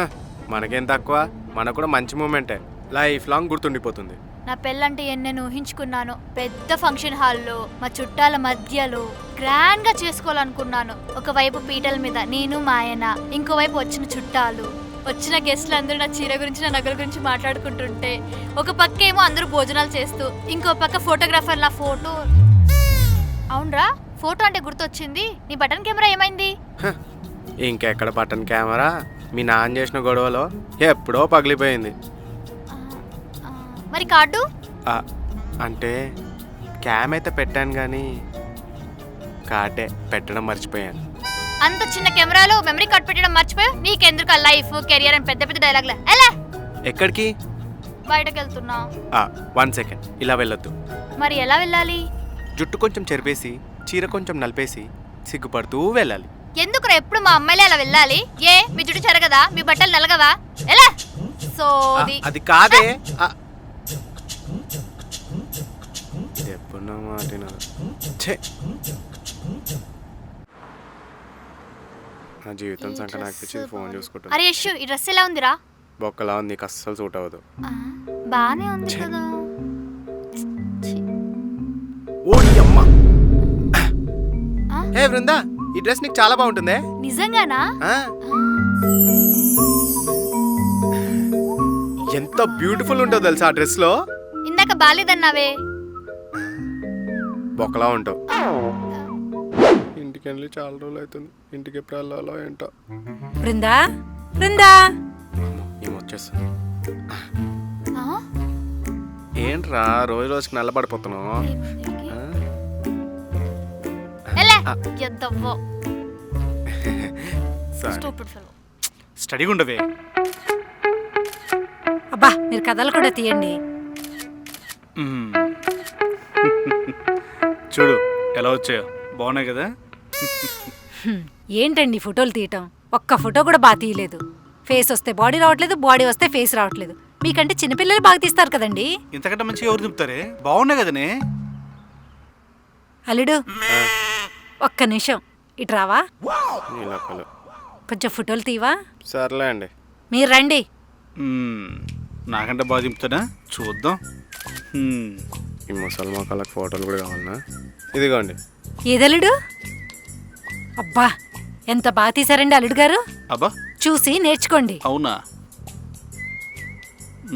మనకేం తక్కువ, మనకు కూడా మంచి మూమెంటే, లైఫ్ లాంగ్ గుర్తుండిపోతుంది. నా పెళ్ళంటే ఎన్నెను ఊహించుకున్నాను. పెద్ద ఫంక్షన్ హాల్లో మా చుట్టాల మధ్యలో గ్రాండ్ గా చేసుకోవాలనుకున్నాను. ఒకవైపు పీటల మీద నేను మా ఆయన, ఇంకోవైపు వచ్చిన చుట్టాలు, వచ్చిన గెస్ట్లు అందరూ నా చీర గురించి నా నగల గురించి మాట్లాడుకుంటుంటే, ఒక పక్క ఏమో అందరూ భోజనాలు చేస్తూ, ఇంకో పక్క ఫోటోగ్రాఫర్ నా ఫోటో. అవునరా, ఫోటో అంటే గుర్తొచ్చింది, నీ బటన్ కెమెరా ఏమైంది? ఇంకెక్కడ బటన్ కెమెరా, మీ నాన్న చేసిన గొడవలో ఎప్పుడో పగిలిపోయింది. మరి కార్డు? అంటే క్యామ్ అయితే పెట్టాను కానీ కార్డే పెట్టడం మర్చిపోయాను. అంత చిన్న కెమెరాలో మెమరీ కార్డ్ పెట్టడం మర్చిపోయావు? నీకెందుకు లైఫ్ కెరియర్ అని పెద్ద పెద్ద డైలాగ్లే. ఎలా ఎక్కడికి? బయటకు వెళ్తున్నా. 1 సెకండ్, ఇలా వెళ్ళొద్దు. మరి ఎలా వెళ్ళాలి? జుట్టు కొంచెం చెరిపేసి చీర కొంచెం నలిపేసి సిగ్గుపడుతూ వెళ్ళాలి. ఎందుకురా ఎప్పుడు మా అమ్మాయిలే అలా వెళ్ళాలి? ఏ మీ జుట్టు చెరగదా? మీ బట్టలు నలగవా? ఎలా? సోది. అది కాదే. ఎప్పుడు మాటిన నా జీవితం సంక నాకు పిచ్చి ఫోన్ చూసుకుంటా. అరే యశు, ఈ డ్రెస్ ఎలా ఉందిరా? బొక్కలా ఉంది, నీకు అస్సలు సూట్ అవ్వదు. బానే ఉంది కదా. ఓడి అమ్మ. హే బృందా, ఈ డ్రెస్ నీకు చాలా బాగుంటుందే. నిజంగానా? ఎంత బ్యూటిఫుల్ ఉంటుందో తెలుసా ఆ డ్రెస్ లో. ఇందాక బాలేదన్నావే. బొక్కలా ఉంటావు. ఇంటికి వెళ్ళి చాలా రోజులు అవుతుంది, ఇంటికి ఎప్పుడు వెళ్ళాలో ఏంటో. బృందా, బృందా, ఏమొచ్చేస్తా. ఏంట్రా రోజు రోజుకి నల్లబడిపోతున్నావు? స్టడీగా ఉండవే. అబ్బా మీరు కథలు కూడా తీయండి. చూడు ఎలా వచ్చాయో, బాగున్నాయి కదా. ఏంటండి ఫోటోలు తీయటం? ఒక్క ఫోటో కూడా బాగా తీయలేదు. ఫేస్ వస్తే బాడీ రావట్లేదు, బాడీ వస్తే ఫేస్ రావట్లేదు. మీకంటే చిన్నపిల్లలు బాగా తీస్తారు కదండి. ఇంతకంటే మంచిగా ఎవరు దింపుతారే? బాగున్నాయి కదనే. అల్లుడు, ఒక్క నిమిషం ఇటు రావా? కొంచెం ఫోటోలు తీవా? సర్లే అండి. మీరు రండి. నాకంటే బాగా దింపుతానా? చూద్దాం. ఈ ముసలి మొక్కలకు ఫోటోలు కూడా కావాలన్నా? ఇదిగోండి. ఏదల్లుడు? అబ్బా ఎంత బాగా తీసారండి అల్లుడు గారు. అబ్బా చూసి నేర్చుకోండి. అవునా?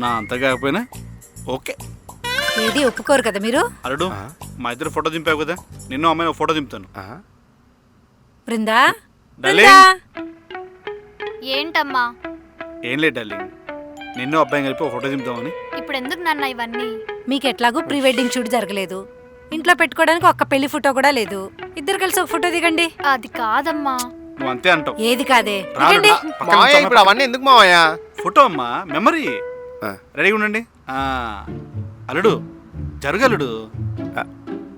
నా అంత కాకపోయినా ఓకే. ఏది ఒప్పుకోరు కదా మీరు? అల్లుడు, మా ఇద్దరు ఫోటో దింపావు కదా, నిన్ను అమ్మాయి ఫోటో దింపుతాను. బృందా, డార్లింగ్. ఏంటమ్మా? ఏం లేదు డార్లింగ్, నిన్ను అబ్బాయి కలిపి ఒక ఫోటో దింపుతామని. ఇప్పుడు ఎందుకు నాన్న ఇవన్నీ? మీకు ఎట్లాగూ ప్రీ వెడ్డింగ్ షూట్ జరగలేదు, ఇంట్లో పెట్టుకోవడానికి ఒక్క పెళ్లి ఫోటో కూడా లేదు. ఇద్దరు కలిసి ఒక ఫోటో దిగండి. అది కాదమ్మా. నువ్వు అంతే అంటావు. ఏది కాదే, దిగండి. ఇప్పుడు అవన్నీ ఎందుకు మావయ్య? ఫోటో అమ్మా, మెమరీ. రెడీగా ఉండండి. అల్లుడు జరగలుడు.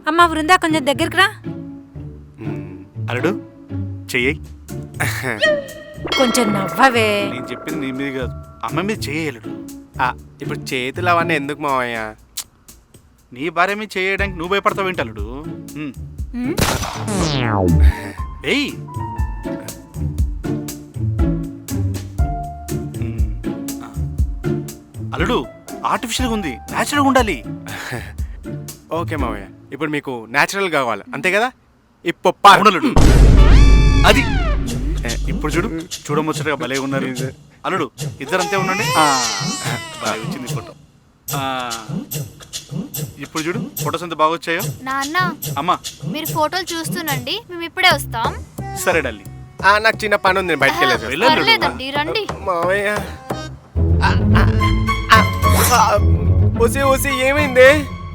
అమ్మా బృందా కొంచెం దగ్గరికి రా. అల్లుడు చెయ్యి. కొంచెం నవ్వవే. నేను చెప్పింది నీ మీద కాదు, అమ్మాయి మీద చెయ్యి అల్లుడు. ఇప్పుడు చేతులు అవన్నీ ఎందుకు మావయ్య? నీ భార్య మీద చేయడానికి నువ్వు భయపడతావు ఏంటి అల్లుడు? ఏయ్ అల్లుడు, ఆర్టిఫిషియల్గా ఉంది, న్యాచురల్గా ఉండాలి. ఓకే మావయ్య, ఇప్పుడు మీకు న్యాచురల్ కావాలి అంతే కదా? అల్లుడు అది ఇప్పుడు చూడు, చూడముచ్చటగా భలే ఉన్నారు అల్లుడు. ఇద్దరు అంతే ఉండండి. భలే వచ్చింది ఫోటో. ఇప్పుడు చూడు ఫోటోస్ ఎంత బాగా వచ్చాయో. నాన్న, అమ్మా మీరు ఫోటోలు చూస్తుండండి, మేము ఇప్పుడే వస్తాం. సరే డాలి. నాకు చిన్న పని ఉంది, బయటకు వెళ్ళేసి. పర్లేదండి, రండి. మావయ్య ఏమైంది?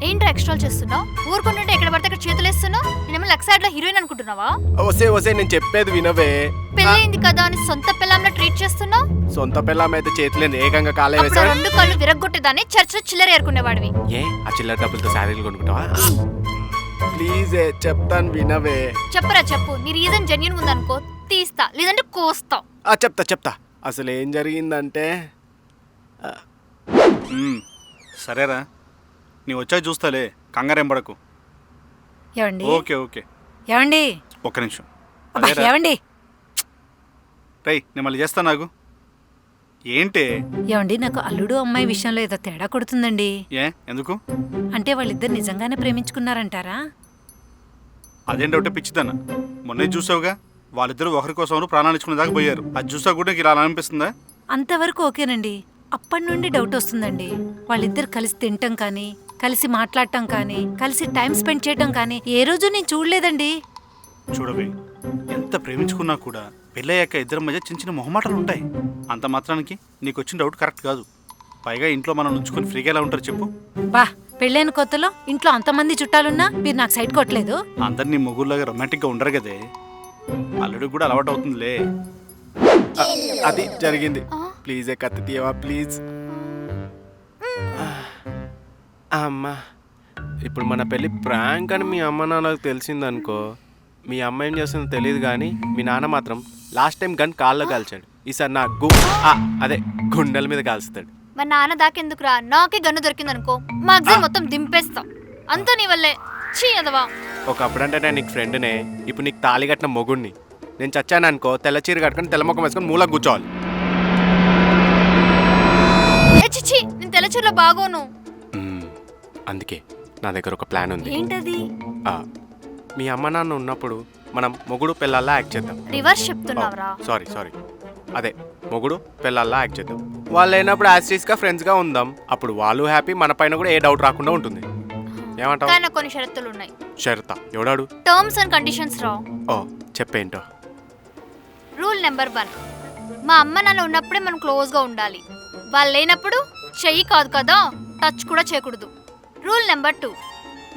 ఏంట్రా ఎక్స్ట్రా చేస్తున్నావు? ఊరుకుంటుంటే ఎక్కడ పడితే అక్కడ చేతులు వేస్తున్నావు. నేనేమో లక్సైడ్ లో హీరోయిన్ అనుకుంటున్నావా? వసే నేను చెప్పేది వినవే. పెళ్ళయింది కదా అని సొంత పిల్లంలో ట్రీట్ చేస్తున్నావు. సొంత పిల్లం అయితే చేతులేని ఏకంగా కాలే అప్పుడు వేసా. 2 కళ్ళు విరగ్గొట్టేదాన్ని, చర్చిలో చిల్లర ఏరుకునేవాడివి. ఏ ఆ చిల్లర డబ్బులతో శారీలు కొనుక్కుంటావా? ప్లీజ్ చెప్తాను వినవే. చెప్పరా చెప్పు. నీ రీజన్ జెన్యూన్ ఉందనుకో తీస్తా, లేదంటే కోస్తావు. చెప్తా. అసలు ఏం జరిగిందంటే సరేరా, నీ వచ్చాక చూస్తాలే, కంగారేం పడకు. ఏవండి? ఓకే ఏవండి? ఒక్క నిమిషం. ఏవండి? రై నేను మళ్ళీ చేస్తాను. నాకు ఏంటే? ఏమండి నాకు అల్లుడు అమ్మాయి విషయంలో ఏదో తేడా కొడుతుందండి. ఏ ఎందుకు? అంటే వాళ్ళిద్దరు నిజంగానే ప్రేమించుకున్నారంటారా? అదేం డౌట్ పిచ్చిదన్న. మొన్నే చూసావుగా, వాళ్ళిద్దరూ ఒకరి కోసం ప్రాణాలు ఇచ్చుకునే దాకా పోయారు. అది చూసా కూడా నీకు ఇలా అనిపిస్తుందా? అంతవరకు ఓకేనండి. అప్పటి నుండి డౌట్ వస్తుందండి. వాళ్ళిద్దరు కలిసి తినటం కానీ, కలిసి మాట్లాడటం కానీ, కలిసి టైం స్పెండ్ చేయటం కానీ ఏ రోజు నేను చూడలేదండి. చూడవే, ఎంత ప్రేమించుకున్నా కూడా పెళ్ళయ్యాక ఇద్దరి మధ్య చిన్న చిన్న మొహమాటలు ఉంటాయి. అంత మాత్రానికి నీకు వచ్చిన డౌట్ కరెక్ట్ కాదు. పైగా ఇంట్లో మనం ఉంచుకొని ఫ్రీగా ఎలా ఉంటారు చెప్పు? బా, పెళ్ళైన కొత్తలో ఇంట్లో అంతమంది చుట్టాలున్నా మీరు నాకు సైట్ కొట్టలేదు. అందరినీ మొగుళ్ళగా రొమాంటిక్గా ఉండరు కదే. అల్లుడికి కూడా అలవాటు అవుతుందిలే. అది జరిగింది. ప్లీజ్ కత్తి తీయవా ప్లీజ్. అమ్మా, ఇప్పుడు మన పెళ్ళి ప్రాంక్ అని మీ అమ్మ నాన్నకు తెలిసిందనుకో, మీ అమ్మ ఏం చేస్తుందో తెలియదు కానీ మీ నాన్న మాత్రం లాస్ట్ టైం గన్ కాల్లో కాల్చాడు. ఈసారి నా అదే గుండెల మీద కాల్స్తాడు. మా నాన్న దాకెందుకురా, నాకే గన్ను దొరికిందనుకో మాగ్జిన్ మొత్తం దింపేస్తా. అంతా నీ వల్లే. చీ అదవా. ఒకప్పుడంటే నేను నీకు ఫ్రెండ్నే, ఇప్పుడు నీకు తాళి కట్టిన మొగుడిని. నేను చచ్చాను అనుకో, తెల్ల చీర కట్టుకొని తెల్ల ముఖం వేసుకొని మూలకు కూర్చోవాలి. చిచ్చి, నేను తెల్లచీరలో బాగోను. అందుకే నా దగ్గర ఒక ప్లాన్ ఉంది. ఏంటది? మీ అమ్మ నాన్న ఉన్నప్పుడు మనం మొగుడు పెళ్ళాల్లా యాక్ట్ చేద్దాం. రివర్స్ చెప్తున్నావురా? సారీ అదే మొగుడు పెళ్ళాల్లా యాక్ట్ చేద్దాం. వాళ్ళు అయినప్పుడు యాస్టీస్గా ఫ్రెండ్స్గా ఉందాం. అప్పుడు వాళ్ళు హ్యాపీ, మన పైన కూడా ఏ డౌట్ రాకుండా ఉంటుంది. ఏమంటావు? కానీ కొన్ని షరతులు ఉన్నాయి. షరతా? ఎవడాడు? టర్మ్స్ అండ్ కండిషన్స్ రా. ఓ చెప్పేంటో. రూల్ నెంబర్ 1, మా అమ్మ నాన్న ఉన్నప్పుడే మనం క్లోజ్గా ఉండాలి. వాళ్ళు లేనప్పుడు చెయ్యి కాదు కదా టచ్ కూడా చేయకూడదు. రూల్ నెంబర్ 2,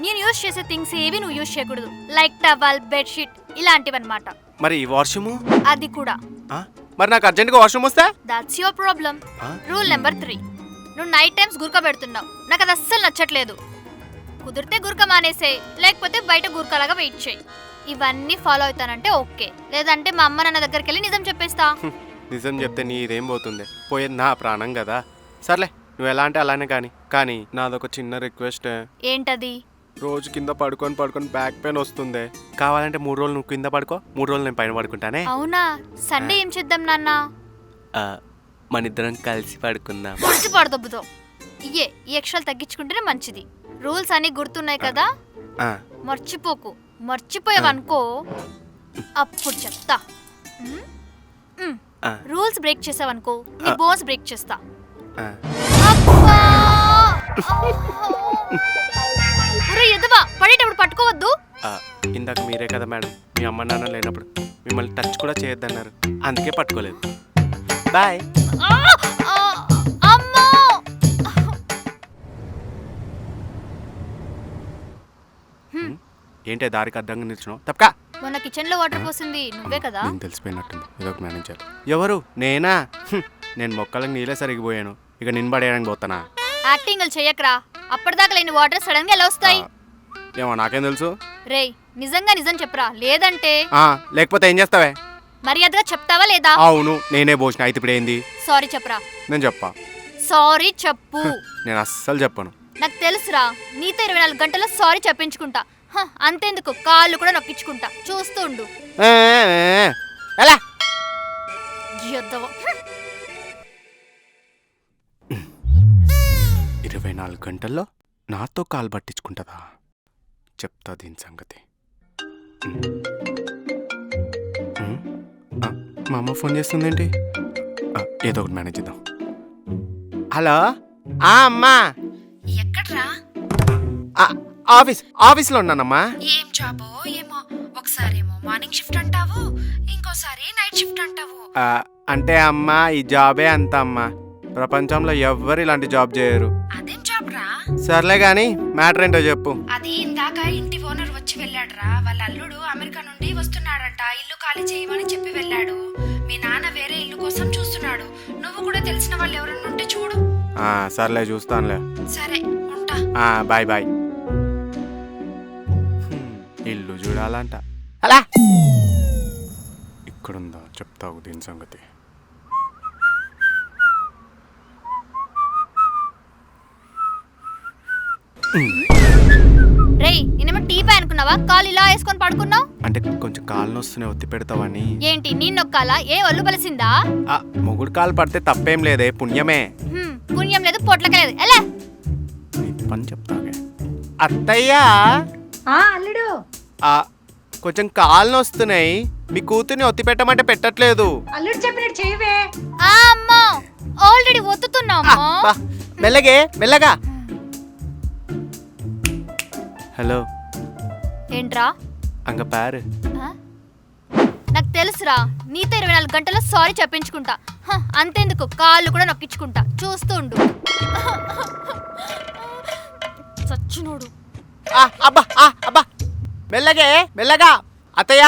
నేను యూజ్ చేసే థింగ్స్ ఏవి నువ్వు యూజ్ చేయకూడదు. లైక్ టవల్, బెడ్షీట్ ఇలాంటివన్నమాట. మరి ఈ వాష్రూము? అది కూడా. మరి నాకు అర్జెంట్గా వాష్రూమ్ వస్తే? That's your problem. Rule number 3, నువ్వు నైట్ టైమ్స్ గుర్క పెడుతున్నావు. నాకు అది అస్సలు నచ్చట్లేదు. కుదిరితే గుర్క మానేసే, లేకపోతే బయట గుర్కలాగా వెయిట్ చేయి. ఇవన్నీ ఫాలో అవుతానంటే ఓకే, లేదంటే మా అమ్మ నాన్న దగ్గరికి వెళ్ళి నిజం చెప్పేస్తా. నిజం చెప్తే నీ ఇదేం పోతుంది? పోయేది నా ప్రాణం కదా. సర్లే, నువ్వు ఎలా అంటే అలానే కానీ నాదొక చిన్న రిక్వెస్ట్. ఏంటది? రోజు కింద పడుకొని బ్యాక్ పెయిన్ వస్తుంది. కావాలంటే 3 రోజులు నువ్వు కింద పడుకో, 3 రోజులు నేను పైన పడుకుంటానే. అవునా? సండే ఏం చేద్దాం నాన్న? మన ఇద్దరం కలిసి పడుకుందాం. మంచి పడదొబ్బుతో ఇయ్యే. ఈ ఎక్స్ట్రాలు తగ్గించుకుంటేనే మంచిది. రూల్స్ అన్ని గుర్తున్నాయి కదా? మర్చిపోకు. మర్చిపోయావనుకో అప్పుడు చెప్తా. రూల్స్ బ్రేక్ చేసావనుకో నీ బోన్స్ బ్రేక్ చేస్తా. ఎదవా, పడేటప్పుడు పట్టుకోవద్దు. ఇందాక మీరే కదా మేడం మీ అమ్మ నాన్న లేనప్పుడు మిమ్మల్ని టచ్ కూడా చేయొద్దన్నారు, అందుకే పట్టుకోలేదు. బాయ్. ఏంటి దారికి అడ్డంగా నిల్చున్నావు? తప్పకా. మొన్న కిచెన్ లో వాటర్ పోసింది నువ్వే కదా? నేను తెలిసిపోయినట్టుంది, ఏదో ఒక మేనేజర్. ఎవరు? నేనా? నేను మొక్కలకు నీళ్ళే సరిగిపోయాను, ఇక నిన్ను పడేయడానికి పోతానా? యాక్టింగ్లు చెయ్యకరా. అప్పటిదాకా లేని వాటర్ సడన్ గా ఎలా వస్తాయి? ఏమో నాకేం తెలుసు. రేయ్, నిజంగా నిజం చెప్పరా, లేదంటే? లేకపోతే ఏం చేస్తావే? మర్యాదగా చెప్తావా లేదా? అవును, నేనే పోసిన. అయితే ఇప్పుడు ఏంది? సారీ చెప్పరా. నేను చెప్పా. సారీ చెప్పు. నేను అస్సలు చెప్పను. నాకు తెలుసురా, నీతో 24 గంటల్లో సారీ చెప్పించుకుంటా. అంతేందుకు, కాళ్ళు కూడా నొక్కించుకుంటా. చూస్తూ ఉండు. ఎలా? 24 గంటల్లో నాతో కాలు పట్టించుకుంటుందా? చెప్తా దీని సంగతి. మా అమ్మ ఫోన్ చేస్తుందేంటి? ఏదో ఒకటి మేనేజ్ చేద్దాం. హలో అమ్మా. ఎక్కడ్రా? ఆఫీస్లో ఉన్నానమ్మా. ఏం జాబో ఏమో, ఒకసారేమో మార్నింగ్ షిఫ్ట్ అంటావు, ఇంకోసారి నైట్ షిఫ్ట్ అంటావు. అంటే అమ్మా, ఈ జాబే అంత అమ్మా. ప్రపంచంలో ఎవ్వరు ఇలాంటి జాబ్ చేయరు. అదేం జాబ్ రా? సర్లే గాని మ్యాటర్ ఏంటో చెప్పు. అది ఇందాక ఇంటి ఓనర్ వచ్చి వెళ్ళాడురా. వాళ్ళ అల్లుడు అమెరికా నుండి వస్తున్నాడంట. ఇల్లు ఖాళీ చేయమని చెప్పి వెళ్ళాడు. మీ నాన్న వేరే ఇల్లు కోసం చూస్తున్నాడు. నువ్వు కూడా తెలిసిన వాళ్ళు ఎవరన్నా ఉంటే చూడు. సర్లే, చూస్తానులే. సరే, ఉంటా. Bye bye. ఇల్లు చూడాలంట. అలా ఇక్కడుందా? చెప్తావు దీని సంగతి. రేయ్, నేనేమో టీ పై అనుకున్నా. పడుకున్నావా? కాలు ఇలా వేసుకొని పడుకున్నావు అంటే కొంచెం కాళ్ళు నొస్తున్నాయి, ఒత్తి పెడతావని. ఏంటి? నీ నొక్కాలా? ఏ ఒళ్ళు బలిసిందా? ఆ, మొగుడు కాలు పడితే తప్పేం లేదే, పుణ్యమే. పుణ్యం లేదు, పొట్లకలేదు. ఎలా నీ పని చెప్తాగే. అత్తయ్య, అల్లుడు కొంచెం కాళ్ళు నొస్తున్నాయి, మీ కూతుర్ని ఒత్తి పెట్టమంటే పెట్టట్లేదు. అల్లుడు చెప్పినట్టు చేయవే. అమ్మో, ఆల్రెడీ ఒత్తుతున్నామ్మా. బా, మెల్లగే మెల్లగా. హలో, ఏంట్రా? అంగ పారు. ఆ? నాకు తెలుసురా, నీతో 24 గంటల్లో సారీ చెప్పించుకుంటా. అంతేందుకు, కాళ్ళు కూడా నొక్కించుకుంటా. చూస్తూ ఉండు. చచ్చినోడు. అబ్బా అబ్బా, మెల్లగే మెల్లగా. అత్తయ్య,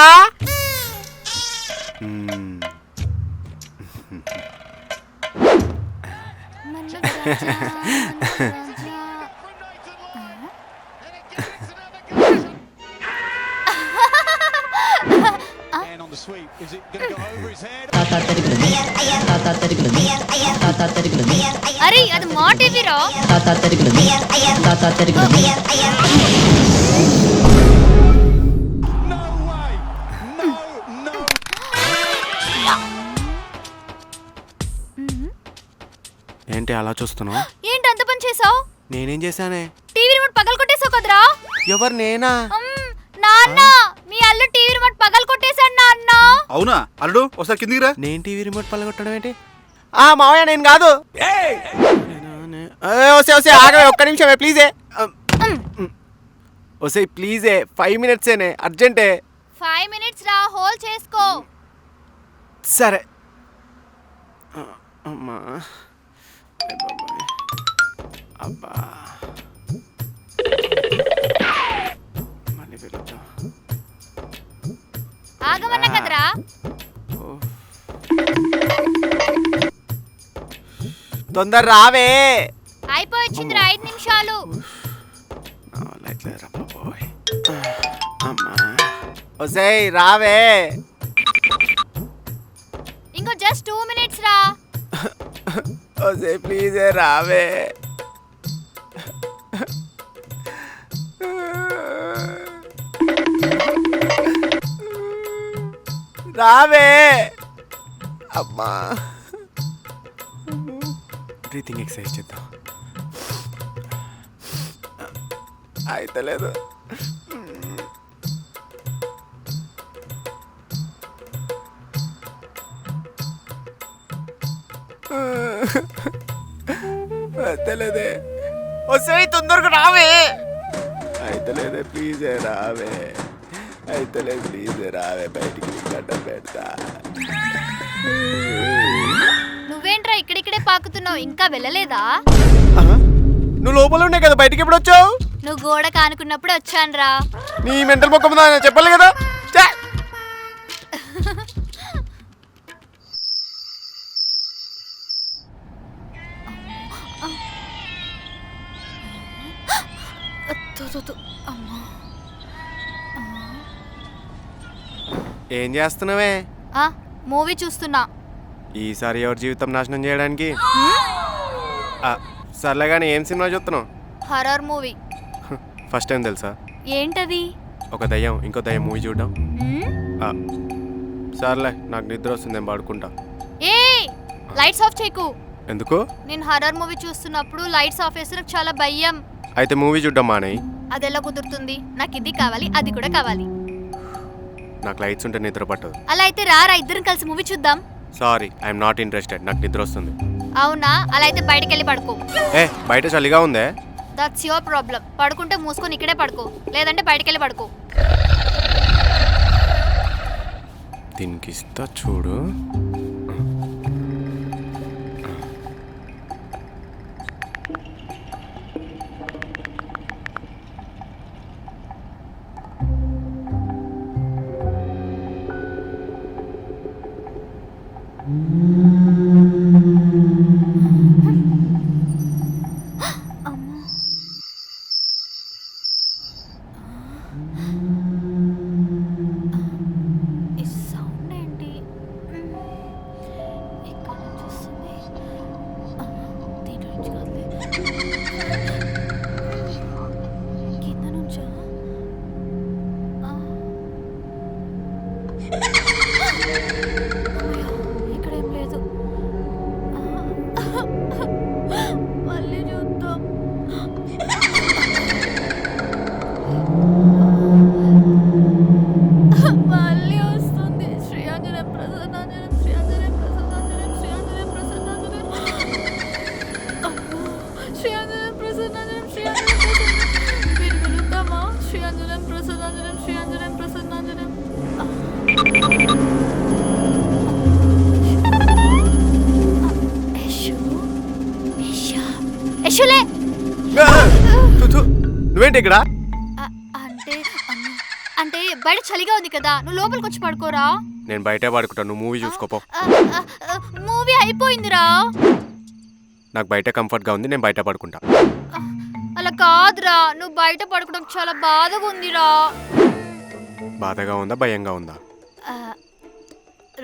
అరే అది మా టీవీరా. ఏంటి అలా చూస్తున్నావు? ఏంటి అంత పని చేసావు? నేనేం చేశానే? టీవీ రిమోట్ పగలు కొట్టేసావు కదరా. ఎవరు, నేనా? నాన్న, మీ అల్లు టీవీ రిమోట్ పగలు కొట్టేశాడు నాన్న. అవునా అల్లుడు, ఒకసారి కిందికి రా. నేను టీవీ రిమోట్ పగలగొట్టడం ఏంటి? మావయ్య నేను కాదు. వస్తే ఆగవే, ఒక్క నిమిషమే ప్లీజే. వస్తే ప్లీజే, 5 మినిట్సేనే, అర్జెంటే. 5 మినిట్స్ రా, హోల్ చేసుకో. సరే. అమ్మా, అబ్బా, మళ్ళీ పిలుద్దాం. ఆగమన్నా కదరా. తొందర రావే. అయిపోయిందిరా, 5 నిమిషాలు. అమ్మా, ఒసేయ్ రావే. ఇంకో జస్ట్ 2 మినిట్స్ రా. ఒసేయ్ ప్లీజే రావే. రావే. అమ్మా, బ్రీతింగ్ ఎక్సర్సైజ్ చేద్దాం. అయితలేదు. అయితలేదే. వస్తే తొందరగా రావే. అయితలేదే, ప్లీజే రావే. అయితలేదు, ప్లీజే రావే. బయటికి గడ్డ పెడతా. నువ్వేంట్రా ఇక్కడిక్కడే పాకుతున్నావు? ఇంకా వెళ్ళలేదా? నువ్వు లోపల ఉన్నాయి కదా, బయటికి ఎప్పుడు వచ్చావు? నువ్వు గోడ కానుకున్నప్పుడు వచ్చానురా. నీ మెంటల్ మొక్క చెప్పాలి కదా. ఏం చేస్తున్నావే? మూవీ చూస్తున్నా. ఈసారి ఎవరి జీవితం నాశనం చేయడానికి? సర్లే కానీ ఏం సినిమా చూస్తున్నావు? Horror movie. ఫస్ట్ టైం తెలుసా? ఏంటది? ఒక దయ్యం ఇంకో దయ్యం మూవీ చూడడం. సర్లే, నాకు నిద్ర వస్తుంది, నేను పడుకుంటా. ఏ లైట్స్ ఆఫ్ చేయకు. ఎందుకు? నేను హర్రర్ మూవీ చూస్తున్నప్పుడు లైట్స్ ఆఫ్ చేస్తే నాకు చాలా భయం. అయితే మూవీ చూడడం మానేయి. అదెలా కుదురుతుంది? నాకు ఇది కావాలి, అది కూడా కావాలి. నాకు లైట్స్ ఉంటే నిద్ర పట్టదు. అలా అయితే రారా, ఇద్దరం కలిసి మూవీ చూద్దాం. సారీ, ఐఎమ్ నాట్ ఇంట్రెస్టెడ్, నాకు నిద్ర వస్తుంది. అవునా? అలా అయితే బయటకు వెళ్ళి పడుకో. బయట చలిగా ఉందే. That's your problem. పడుకుంటే మూసుకొని ఇక్కడే పడుకో, లేదంటే బయటకు వెళ్ళి పడుకో. దీనికి ఇస్తా చూడు. నువ్వేంటి ఇక్కడ? అంటే అంటే బయట చలిగా ఉంది కదా, నువ్వు లోపలికి వచ్చి పడుకోరా. నేను బయటే పడుకుంటాను, నువ్వు మూవీ చూసుకోపో. మూవీ అయిపోయిందిరా. నాకు బయట కంఫర్ట్గా ఉంది, నేను బయట పడుకుంటా. అలా కాదురా, నువ్వు బయట పడుకోవడం చాలా బాధగా ఉందిరా. బాధగా ఉందా భయంగా ఉందా?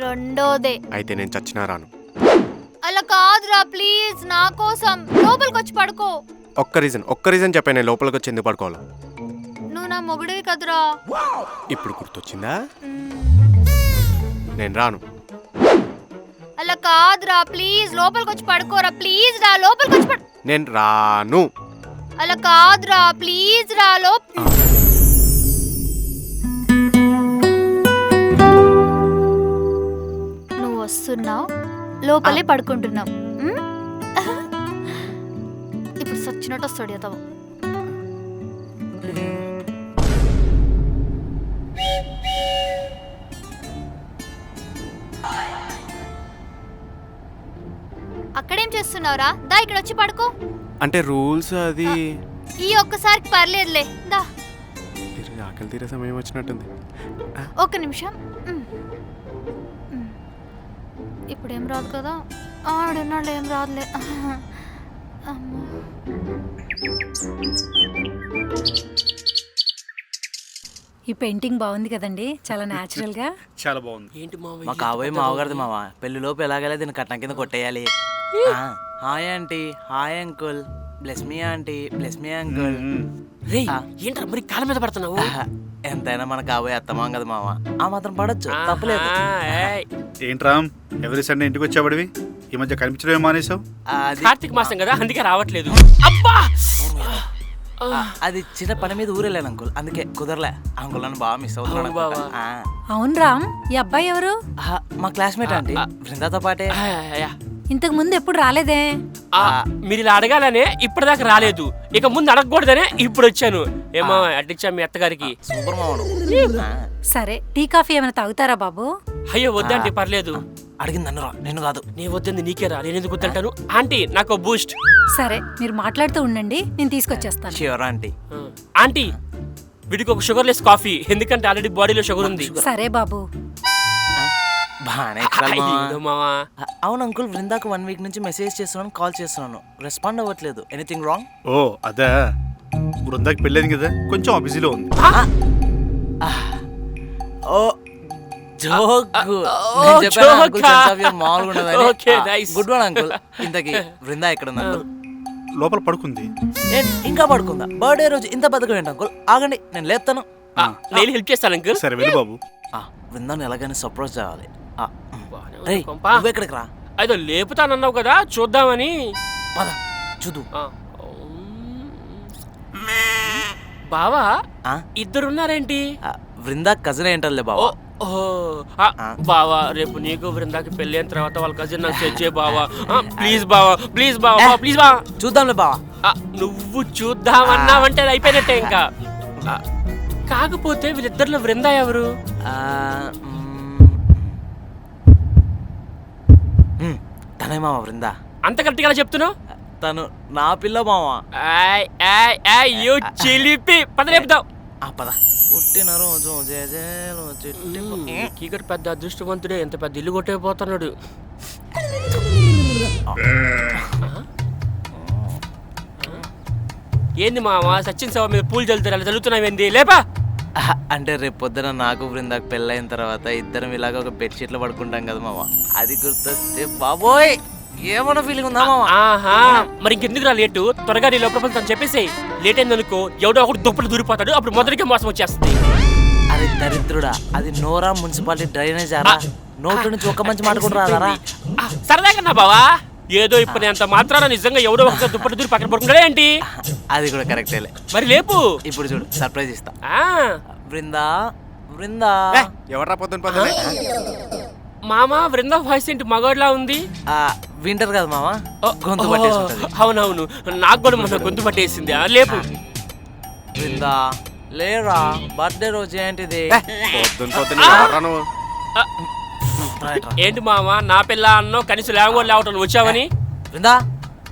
రెండోదే. అయితే నేను చచ్చినా రాను. అలా కాదురా, ప్లీజ్ నా కోసం లోపలికి వచ్చి పడుకో. ఒక్క రీజన్ చెప్పాను, నేను లోపలికి వచ్చి ఎందుకు పడుకోవాలి? నువ్వు నా మొగుడివి కదరా. ఇప్పుడు గుర్తొచ్చిందా? నేను రాను. అలా కాదురా, ప్లీజ్ లోపలికి వచ్చి పడుకోరా. ప్లీజ్ రా, లోపలికి వచ్చి పడు. నేను రాను. అలా కాదురా, ప్లీజ్ రా. నువ్వు వస్తున్నావు, లోపలే పడుకుంటున్నావు. ఇప్పుడు సచ్చినట్టు వస్తాడు ఎదవ. అక్కడేం చేస్తున్నావురా? దా ఇక్కడ వచ్చి పడుకో. అంటే రూల్స్ అది. ఈ ఒక్కసారికి పర్లేదులే, దా. ఆకలి తీరే సమయం వచ్చినట్టుంది. ఒక్క నిమిషం. ఇప్పుడు ఏం రాదు కదా, ఆడున్నాడు, ఏం రాదులే. ఈ పెయింటింగ్ బాగుంది కదండి, చాలా న్యాచురల్ గా. చాలా బాగుంది. ఏంటి మావయ్య? మా కాబోయే మావగారిది మావా, పెళ్లిలోపు ఎలాగైనా దీన్ని కట్నం కింద కొట్టేయాలి. Hi aunty, hi uncle, bless me aunty, bless me uncle. రేయ్, ఏంట్రా మరి కాళ్ళ మీద పడుతున్నావు? ఎంతైనా మన కాబోయే అత్తమాం కదా మావా, ఆ మాత్రం పడొచ్చు, తప్పలేదు. ఏంట్రా ఎవరి సండే ఇంటికి వచ్చాబడివి? ఈ మధ్య కనిపించడమే మానేసావు? అది కార్తీక మాసం కదా, అందుకే రావట్లేదు. అబ్బా, అది చిన్న పని మీద ఊరెళ్ళాను అంకుల్, అందుకే కుదరలే. అంకుల్ నన్ను బాగా మిస్ అవుతున్నాను బావా. అవును రామ్, ఈ అబ్బాయి ఎవరు? మా క్లాస్మేట్ ఆంటీ, బృందాతో పాటే. ఇంతకు ముందు ఎప్పుడు రాలేదే? మీరు ఇలా అడగాలనే ఇప్పటిదాకా రాలేదు, ఇక ముందు అడగకూడదనే ఇప్పుడు వచ్చాను. ఏమో అట్టించా మీ అత్తగారికి. సూపర్ మావాడు. సరే, టీ కాఫీ ఏమైనా తాగుతారా బాబు? అయ్యో వద్దంటే పర్లేదు. అడిగింది నన్ను రా, నేను కాదు. నీ వద్దంది నీకేరా, నేను ఎందుకు వద్దంటాను? ఆంటీ నాకు బూస్ట్. సరే, మీరు మాట్లాడుతూ ఉండండి, నేను తీసుకొచ్చేస్తాను. Sure aunty. ఆంటీ వీడికి ఒక షుగర్లెస్ కాఫీ, ఎందుకంటే ఆల్రెడీ బాడీలో షుగర్ ఉంది. సరే బాబు. బానే అయ్యో మావా. అవును అంకుల్, బృందాకు 1 వీక్ నుంచి మెసేజ్ చేస్తున్నాను, కాల్ చేస్తున్నాను, రెస్పాండ్ అవ్వట్లేదు. Anything wrong? ఓ అదే, బృందాకి పెళ్ళైంది కదా, కొంచెం బిజీలో ఉంది. Oh joke. Okay, nice. Good one uncle. ఇంతకి బృందా ఎక్కడ ఉంది అంకుల్? లోపల పడుకుంది. ఇంకా పడుకుందా? బర్త్డే రోజు ఇంత బతకం ఏంటి అంకుల్? ఆగండి, నేను లేస్తాను. నేను హెల్ప్ చేస్తాను అంకుల్. సరే వెళ్ళు బాబు. బృందాన్ని ఎలాగైనా సర్ప్రైజ్ చేయాలి. నువ్వెక్కడికి రా? అదో లేపుతానన్నావు కదా, చూద్దామని. పద చూద్దు. బావా ఇద్దరున్నారేంటి? బృందా కజిన్ ఏంటలే బావా. బావా రేపు నీకు బృందాకి పెళ్ళి అయిన తర్వాత వాళ్ళ కజిన్ నాకు సెట్ చేయ బావా. ప్లీజ్ బావా, ప్లీజ్ బావా, ప్లీజ్ బావా. చూద్దాంలే బావా. నువ్వు చూద్దామన్నావంటే అది అయిపోయినట్టే ఇంకా. కాకపోతే వీళ్ళిద్దరిలో బృందా ఎవరు? తనే మావా బృందా. అంత కరెక్ట్గా చెప్తున్నావు? తను నా పిల్ల మావా. చిలిపి పద లేపుతావు. పద. పుట్టిన రోజు కీకటి పెద్ద అదృష్టవంతుడే, ఎంత పెద్ద ఇల్లు కొట్టేపోతున్నాడు. ఏంది మావా సచిన్ సభ మీద పూలు చల్లుతారు, అలా చల్లుతున్నావేంది? లేపా. అంటే రేపు పొద్దున నాకు బృందాకు పెళ్ళైన తర్వాత ఇద్దరం ఇలాగ ఒక బెడ్షీట్లో పడుకుంటాం కదా మావా, అది గుర్తొస్తే బాబోయ్ ఏమన్నా ఫీలింగ్ ఉందా మావా. మరి ఇంకెందుకు రా లేటు? త్వరగా నీ లోపల తను చెప్పేసి. లేట్ అయిందనుకో ఎవడో ఒకటి దుప్పలు దూరిపోతాడు, అప్పుడు మొదటికే మోసం వచ్చేస్తుంది. అరే దరిద్రుడా, అది నోరా మున్సిపాలిటీ డ్రైనేజ్ ఆరా, నోట్ల నుంచి ఒక్క మంచి మాట కూడా రాదారా? సరదాగా బావా, ఏదో ఇప్పుడు అంత మాత్రాన నిజంగా ఎవడో ఒక దుప్పటి దూరి పక్కన పడుకుంటాడే ఏంటి? అది కూడా కరెక్టేలే. మరి లేపు. ఇప్పుడు చూడు సర్ప్రైజ్ ఇస్తా. బృందా, బృందా. ఎవరా పొద్దున మామా బృందా వాయిస్ ఏంటి మగవాడిలా ఉంది? వింటర్ కదా మామా, గొంతు పట్టేసి. అవునవును, నాకు కూడా మొన్న గొంతు పట్టేసింది. లేపు. బృందా లేరా, బర్త్డే రోజు ఏంటిది? ఏంటి మామా నా పిల్ల అన్నో కనీసం లేవగోలు లేవటం వచ్చావని? బృందా,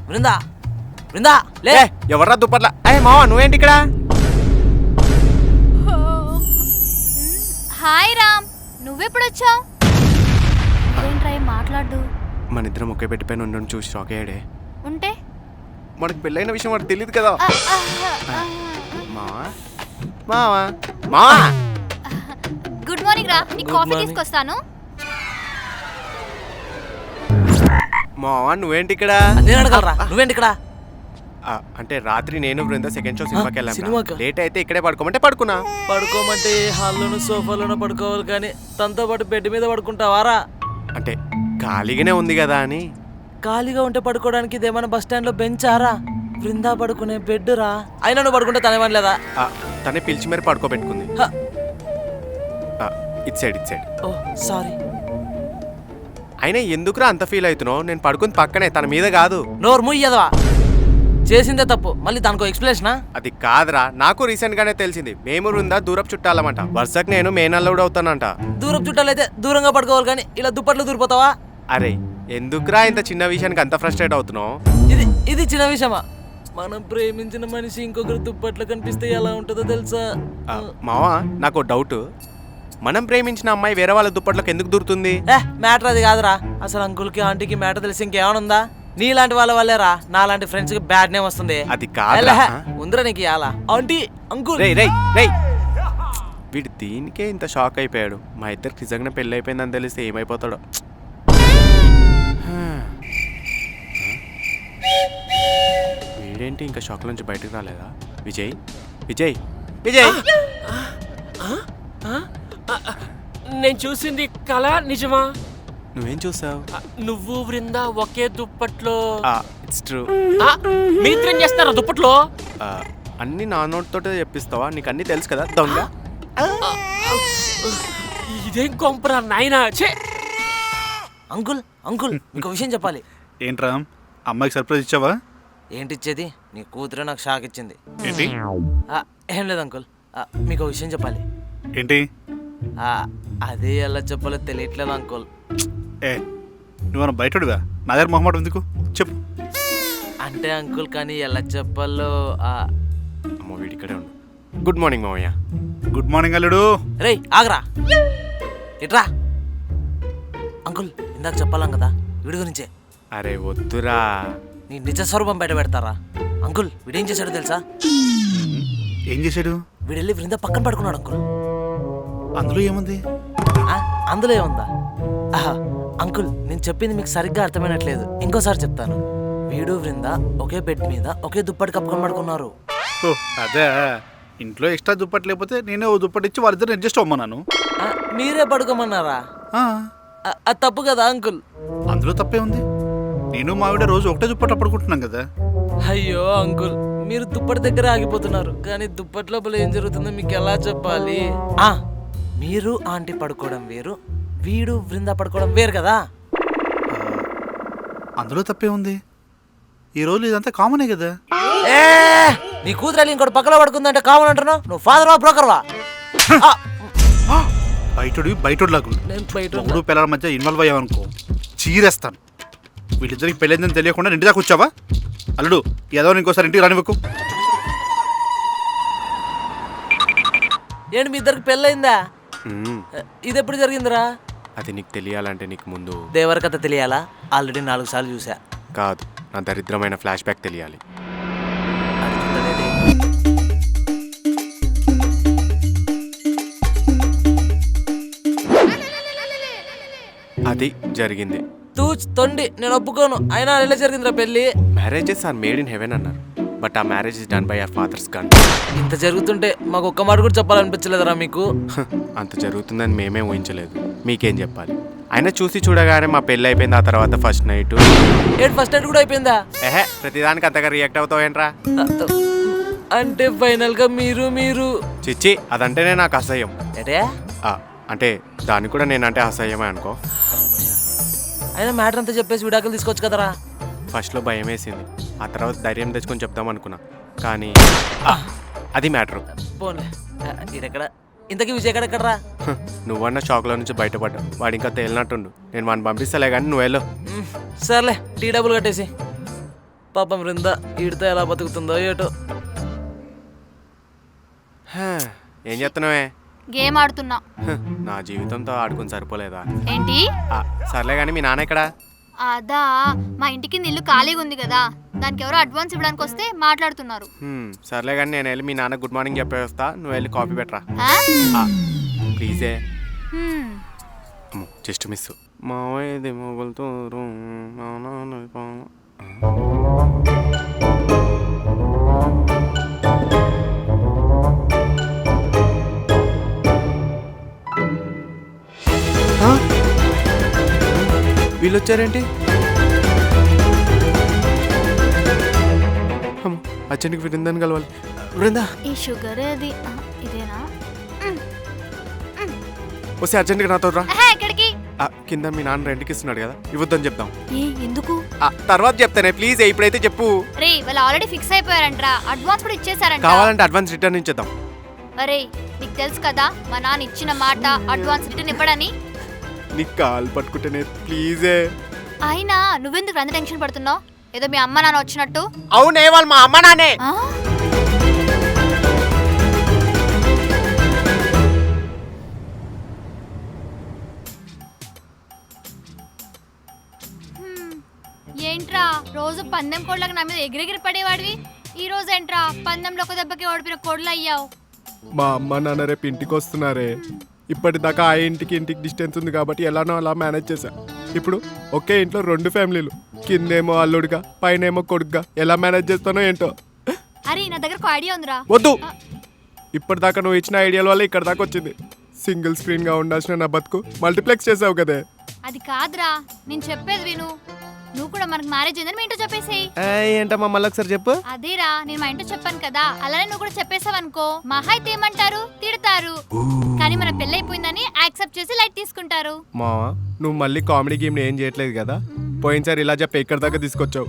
బృందా, బృందా లే. ఎవర్రా దుప్పట్ల? మావా నువ్వేంటి ఇక్కడ? హాయ్ రామ్, నువ్వెప్పుడొచ్చావు? ఏంట్రా ఏం మాట్లాడు? మన ఇద్దరం ఒకే పెట్టిపోయిన ఉండడం చూసి షాక్ అయ్యాడే. ఉంటే మనకు పెళ్ళైన విషయం వాడు తెలియదు కదా. ఆ, ఆ, ఆ. మావా మావా మావా గుడ్ మార్నింగ్ రా, నీ Good కాఫీ morning. తీసుకొస్తాను. మావా నువ్వేంటి ఇక్కడ? నేను అడగలరా, నువ్వేంటి ఇక్కడ? అంటే రాత్రి నేను బృంద సెకండ్ షో సినిమాకి వెళ్ళాను. సినిమాకా? లేట్ అయితే ఇక్కడే పడుకోమంటే పడుకున్నా. పడుకోమంటే హాల్లోనూ సోఫాలోనూ పడుకోవాలి కానీ తనతో పాటు బెడ్ మీద పడుకుంటావారా? అంటే ఖాళీగానే ఉంది కదా అని. ఖాళీగా ఉంటే పడుకోవడానికి ఇదేమైనా బస్ స్టాండ్లో బెంచారా? బృందా పడుకునే బెడ్ రా. అయినా నువ్వు పడుకుంటే తనేమని లేదా? తనే పిలిచి మరి పడుకోబెట్టుకుంది. ఇట్ సైడ్ ఓ సారీ. అయినా ఎందుకురా అంత ఫీల్ అవుతున్నావు? నేను పడుకుంది పక్కనే, తన మీద కాదు. నోరు ముయ్యదవా, చేసిందే తప్పు, మళ్ళీ దానికో ఎక్స్ప్లెనేషనా? అది కాదురా, నాకు రీసెంట్ గానే తెలిసింది. మేము బృందా దూరపు చుట్టాలమంట. వరుసకు నేను మేనల్లుడు అవుతానంట. దూరం చుట్టాలైతే దూరంగా పడుకోవాలి కానీ ఇలా దుప్పట్లు దూరిపోతావా? అరే ఎందుకురా ఇంత చిన్న విషయానికి అంత ఫ్రస్ట్రేట్ అవుతున్నావు? ఇది చిన్న విషయమా? మనం ప్రేమించిన మనిషి ఇంకొకరు దుప్పట్లు కనిపిస్తే ఎలా ఉంటుందో తెలుసా? మావా నాకు డౌట్, మనం ప్రేమించిన అమ్మాయి వేరే వాళ్ళ దుప్పట్లోకి ఎందుకు దూరుతుంది? మ్యాటర్ అది కాదురా. అసలు అంకుల్కి ఆంటీకి మ్యాటర్ తెలిసి ఇంకేమనుందా? నీలాంటి వాళ్ళ వల్లేరా నాలాంటి ఫ్రెండ్స్ కి బ్యాడ్ నేమ్ వస్తుంది. అది కాదురా. ఉందిరా నీకు ఇయాలా ఆంటీ అంకుల్. రేయ్ వీడు దీనికే ఇంత షాక్ అయిపోయాడు. మా ఇద్దరికి నిజంగా పెళ్ళి అయిపోయిందని తెలిస్తే ఏమైపోతాడో. వీడేంటి ఇంకా షాక్ నుంచి బయటకు రాలేదా? విజయ్ విజయ్ విజయ్ నేను చూసింది కళ నిజమా? నువ్వేం చూసావు? నువ్వు బృంద ఒకే దుప్పట్లో. It's true. మీ ఇద్దరేం చేస్తారా దుప్పట్లో? అన్ని నా నోట్తోటే చెప్పిస్తావా? నీకు అన్ని తెలుసు కదా దొంగ. ఇదేం కొంపరా నాయనా. ఛే! అంకుల్ అంకుల్ మీకు విషయం చెప్పాలి. ఏంట్రా అమ్మాయికి సర్ప్రైజ్ ఇచ్చావా? ఏంటి ఇచ్చేది? నీ కూతురే నాకు షాక్ ఇచ్చింది. ఏంటి ఏం లేదు అంకుల్, మీకు విషయం చెప్పాలి. ఏంటి? అదే ఎలా చెప్పాలో తెలియట్లేదు అంకుల్. నువ్వు బయటడివా? నా దగ్గర మొహమాట ఎందుకు చెప్పు. అంటే అంకుల్ కానీ ఎలా చెప్పాలో. అమ్మ వీడిక్కడే ఉండు. గుడ్ మార్నింగ్ మావయ్య. గుడ్ మార్నింగ్ అల్లుడు. రేయ్ ఆగరా, ఇట్రా. అంకుల్ ఇందాక చెప్పాలం కదా వీడి గురించే. అరే వద్దురా. నీ నిజ స్వరూపం బయట పెడతారా? అంకుల్ వీడేం చేశాడో తెలుసా? ఏం చేశాడు? వీడెళ్ళి బృంద పక్కన పడుకున్నాడు అంకుల్. అందులో ఏముంది? అందులో ఏముందా? అంకుల్ నేను చెప్పింది మీకు సరిగ్గా అర్థమైనట్లేదు, ఇంకోసారి చెప్తాను. వీడు బృంద ఒకే బెడ్ మీద ఒకే దుప్పటి కప్పుకొని పడుకున్నారు. అదే ఇంట్లో ఎక్స్ట్రా దుప్పటి లేకపోతే నేనే ఓ దుప్పటి ఇచ్చి వాళ్ళిద్దరు అడ్జస్ట్ అవ్వమన్నాను. మీరే పడుకోమన్నారా? అది తప్పు కదా అంకుల్? అందులో తప్పే ఉంది. నేను మావిడ రోజు ఒకటే దుప్పట్లో పడుకుంటున్నాం కదా. అయ్యో అంకుల్ మీరు దుప్పటి దగ్గర ఆగిపోతున్నారు కానీ దుప్పటి లోపల ఏం జరుగుతుందో మీకు ఎలా చెప్పాలి? మీరు ఆంటీ పడుకోవడం వేరు, వీడు బృంద పడుకోవడం వేరు కదా. అందులో తప్పే ఉంది. ఈ రోజు ఇదంతా కామనే కదా. నీ కూతురు ఇంకోటి పక్కన పడుకుందంటే కామన్ అంటున్నావు? నువ్వు ఫాదర్వా బ్రోకర్వా? బయటోడు లాగా మూడు పిల్లల మధ్య ఇన్వాల్వ్ అయ్యావనుకో చీరేస్తాను. వీళ్ళిద్దరికి పెళ్ళైందని తెలియకుండా ఇంటి దాకా వచ్చావా? అల్లుడు ఏదో ఇంకోసారి ఇంటికి రానివ్వకు. ఏంటి మీ ఇద్దరికి పెళ్ళయిందా? ఇది ఎప్పుడు జరిగిందిరా? అది నీకు తెలియాలంటే నీకు ముందు దేవర కథ తెలియాలా? ఆల్రెడీ 4 సార్లు చూసా. కాదు, నా దరిద్రమైన ఫ్లాష్ బ్యాక్ తెలియాలి. అది జరిగింది. తూచ్ తొండి నేను ఒప్పుకోను. అయినా ఎలా జరిగిందిరా పెళ్ళి? Marriages are made in heaven అన్నారు, బట్ ఆ marriage is done by our father's gun. ఇంత జరుగుతుంటే మాకు ఒక్క మాట కూడా చెప్పాలనిపించలేదురా మీకు? అంత జరుగుతుందని మేమే ఊహించలేదు, మీకేం చెప్పాలి. అయినా చూసి చూడగానే మా పెళ్ళి అయిపోయింది. ఆ తర్వాత ఫస్ట్ నైట్. ఫస్ట్ నైట్ కూడా అయిపోయిందా? ప్రతిదానికి అంతగా రియాక్ట్ అవుతావు ఏంట్రా? అంటే ఫైనల్ గా మీరు చిచ్చి అదంటేనే నాకు అసహ్యం. ఏటే? అంటే దాన్ని కూడా నేనంటే అసహ్యమే అనుకో. అయినా మ్యాటర్ అంతా చెప్పేసి విడాకులు తీసుకోవచ్చు కదరా? ఫస్ట్లో భయం వేసింది, ఆ తర్వాత ధైర్యం తెచ్చుకొని చెప్దాం అనుకున్నా, కానీ అది మ్యాటరు. పోన్లే. ఇదెక్కడ ఇంతకీ విజయ్ ఎక్కడెక్కడరా? నువ్వన్న షాక్లో నుంచి బయటపడ్డా. వాడు ఇంకా తేలినట్టుండు. నేను వాడిని పంపిస్తలే కానీ నువ్వెళ్ళు. సర్లే టీ డబ్బులు కట్టేసి. పాపం బృంద ఈడితో ఎలా బతుకుతుందో ఏటో. ఏం చెప్తున్నావే? గేమ్ ఆడుతున్నా. నా జీవితంతో ఆడుకుని సరిపోలేదా? ఏంటి? సర్లే కానీ మీ నాన్న ఎక్కడా? అదా, మా ఇంటికి ఇల్లు ఖాళీగా ఉంది కదా, దానికి ఎవరో అడ్వాన్స్ ఇవ్వడానికి వస్తే మాట్లాడుతున్నారు. సర్లే కానీ నేను వెళ్ళి మీ నాన్న గుడ్ మార్నింగ్ చెప్పే వస్తా, నువ్వు వెళ్ళి కాఫీ పెట్టరా ఆ? ప్లీజే. హ్మ్. Just miss. మావయ్యది మొగులతో వీళ్ళు వచ్చారేంటి? అచ్చనికి వృందాన్ని కలవాలి. వృందా ఈ షుగర్ అది ఇదేనా? వస్తే అర్జెంట్గా నాతో రా. ఎక్కడికి? కింద మీ నాన్న రెంట్కి ఇస్తున్నాడు కదా, ఇవ్వద్దని చెప్దాం. ఎందుకు? తర్వాత చెప్తానే, ప్లీజ్ ఇప్పుడైతే చెప్పు. రే, వాళ్ళు ఆల్రెడీ ఫిక్స్ అయిపోయారంట్రా, అడ్వాన్స్ కూడా ఇచ్చేసారంట. కావాలంటే అడ్వాన్స్ రిటర్న్ ఇచ్చేద్దాం. అరే, నీకు తెలుసు కదా మా నాన్న ఇచ్చిన మాట అడ్వాన్స్ రిటర్న్ ఇవ్వడని. నీకు కాలు పట్టుకుంటేనే ప్లీజే. అయినా నువ్వెందుకు అంత టెన్షన్ పడుతున్నావు? ఏదో మీ అమ్మ నాన్న వచ్చినట్టు. అవునే, వాళ్ళు మా అమ్మ నాన్నే. ఏంట్రా రోజు పందెం కోడ్లకు నా మీద ఎగిరెగిరి పడేవాడివి, ఈ రోజు ఏంట్రా పందెంలో ఒక దెబ్బకి ఓడిపోయిన కోడ్లు అయ్యావు? మా అమ్మ నాన్న రేపు ఇంటికి వస్తున్నారే. ఇప్పటిదాకా ఆ ఇంటికి డిస్టెన్స్ ఉంది కాబట్టి ఎలానో అలా మేనేజ్ చేశా. ఇప్పుడు ఒకే ఇంట్లో 2 ఫ్యామిలీలు, కిందేమో అల్లుడుగా పైనేమో కొడుకుగా, ఎలా మేనేజ్ చేస్తానో ఏంటో. అరే, నా దగ్గర ఒక ఐడియా ఉందిరా. వద్దు, ఇప్పటిదాకా నువ్వు ఇచ్చిన ఐడియాల వల్ల ఇక్కడ దాకా వచ్చింది. సింగిల్ స్క్రీన్ గా ఉండాల్సిన నా బతుకు మల్టీప్లెక్స్ చేసావు కదే. అది కాదురా, నేను చెప్పేది విను. నువ్వు కూడా మనకు మ్యారేజ్ అయిందని మీ ఇంట్లో చెప్పేసేయ్. ఏంటమ్మా మళ్ళీ ఒకసారి చెప్పు. అదేరా, నేను మా ఇంట్లో చెప్పాను కదా, అలానే నువ్వు కూడా చెప్పేసావు అనుకో, మహా అయితే ఏమంటారు, తిడతారు. కానీ మన పెళ్ళైపోయిందని యాక్సెప్ట్ చేసి లైట్ తీసుకుంటారు. మావా, నువ్వు మళ్ళీ కామెడీ గేమ్ ఏం చేయట్లేదు కదా? పోయినసారి ఇలా చెప్పి ఇక్కడ దాకా తీసుకొచ్చావు.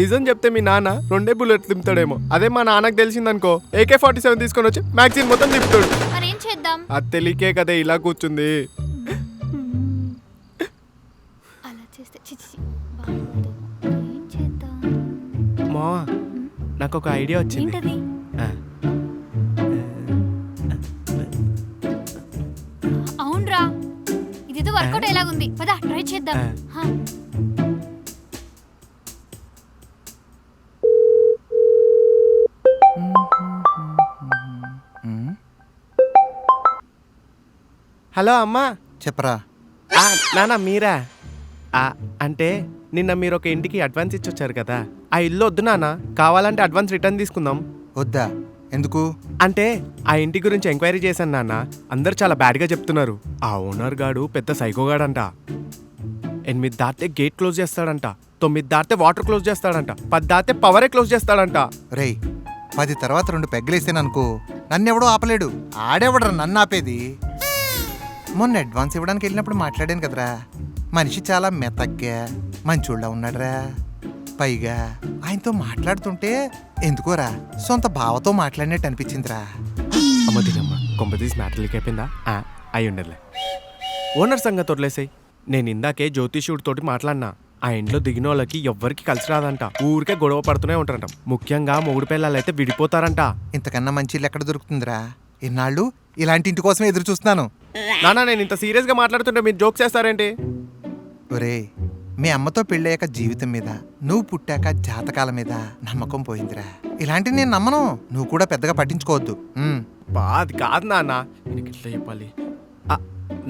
నిజం చెప్తే మీ నాన్న 2 బుల్లెట్లు తింపుతాడేమో. అదే మా నాన్నకు తెలిసిందనుకో, AK-47 తీసుకొని వచ్చి మ్యాగజైన్ మొత్తం తిప్పుతాడు. మరి ఏం చేద్దాం? అది తెలియకే కదా ఇలా కూర్చుంది. అలా చేస్తే బాగుండదు. ఏం చేద్దాం? మావా, నాకు ఒక ఐడియా వచ్చింది. ఏంటది? అవునరా, ఇదేదో వర్కౌట్ ఎలాగుంది, పద ట్రై చేద్దాం. హలో అమ్మా. చెప్పరా. నాన్న మీరా? అంటే నిన్న మీరు ఒక ఇంటికి అడ్వాన్స్ ఇచ్చొచ్చారు కదా, ఆ ఇల్లు వద్దు నాన్న, కావాలంటే అడ్వాన్స్ రిటర్న్ తీసుకుందాం. వద్దా? ఎందుకు? అంటే ఆ ఇంటి గురించి ఎంక్వైరీ చేశాను నాన్న, అందరు చాలా బ్యాడ్గా చెప్తున్నారు. ఆ ఓనర్ గాడు పెద్ద సైకోగాడంట. 8 దాటితే గేట్ క్లోజ్ చేస్తాడంట, 9 దాటితే వాటర్ క్లోజ్ చేస్తాడంట, 10 దాటితే పవరే క్లోజ్ చేస్తాడంట. రేయ్, 10 తర్వాత 2 పెగ్గలేసాననుకో, నన్నెవడో ఆపలేడు. ఆడేవడరా నన్ను ఆపేది? మొన్న అడ్వాన్స్ ఇవ్వడానికి వెళ్ళినప్పుడు మాట్లాడాను కదరా, మనిషి చాలా మెతగ్గా మంచోళ్ళ ఉన్నాడురా. పైగా ఆయనతో మాట్లాడుతుంటే ఎందుకోరా సొంత బావతో మాట్లాడినట్టు అనిపించిందిరా. అమ్మ తినమ్మ, కొంపదీసి మ్యాటర్ లీక్ అయిపోయిందా? అయి ఉండలే. ఓనర్ సంగతి వదిలేసాయి. నేను ఇందాకే జ్యోతిష్యుడితోటి మాట్లాడినా. ఆ ఇంట్లో దిగిన వాళ్ళకి ఎవ్వరికి కలిసి రాదంట, ఊరికే గొడవ పడుతూనే ఉంటారంట. ముఖ్యంగా మొగుడు పిల్లలైతే విడిపోతారంట. ఇంతకన్నా మంచి ఇల్లు ఎక్కడ దొరుకుతుందిరా? ఇన్నాళ్ళు ఇలాంటి ఇంటి కోసమే ఎదురు చూస్తున్నాను. నాన్న, నేను ఇంత సీరియస్గా మాట్లాడుతుంటే మీరు జోక్ చేస్తారేంటి? ఒరే, మీ అమ్మతో పెళ్ళయ్యాక జీవితం మీద, నువ్వు పుట్టాక జాతకాల మీద నమ్మకం పోయిందిరా. ఇలాంటివి నేను నమ్మను, నువ్వు కూడా పెద్దగా పట్టించుకోవద్దు. అది కాదు నాన్న, నేను ఇట్లా చెప్పాలి.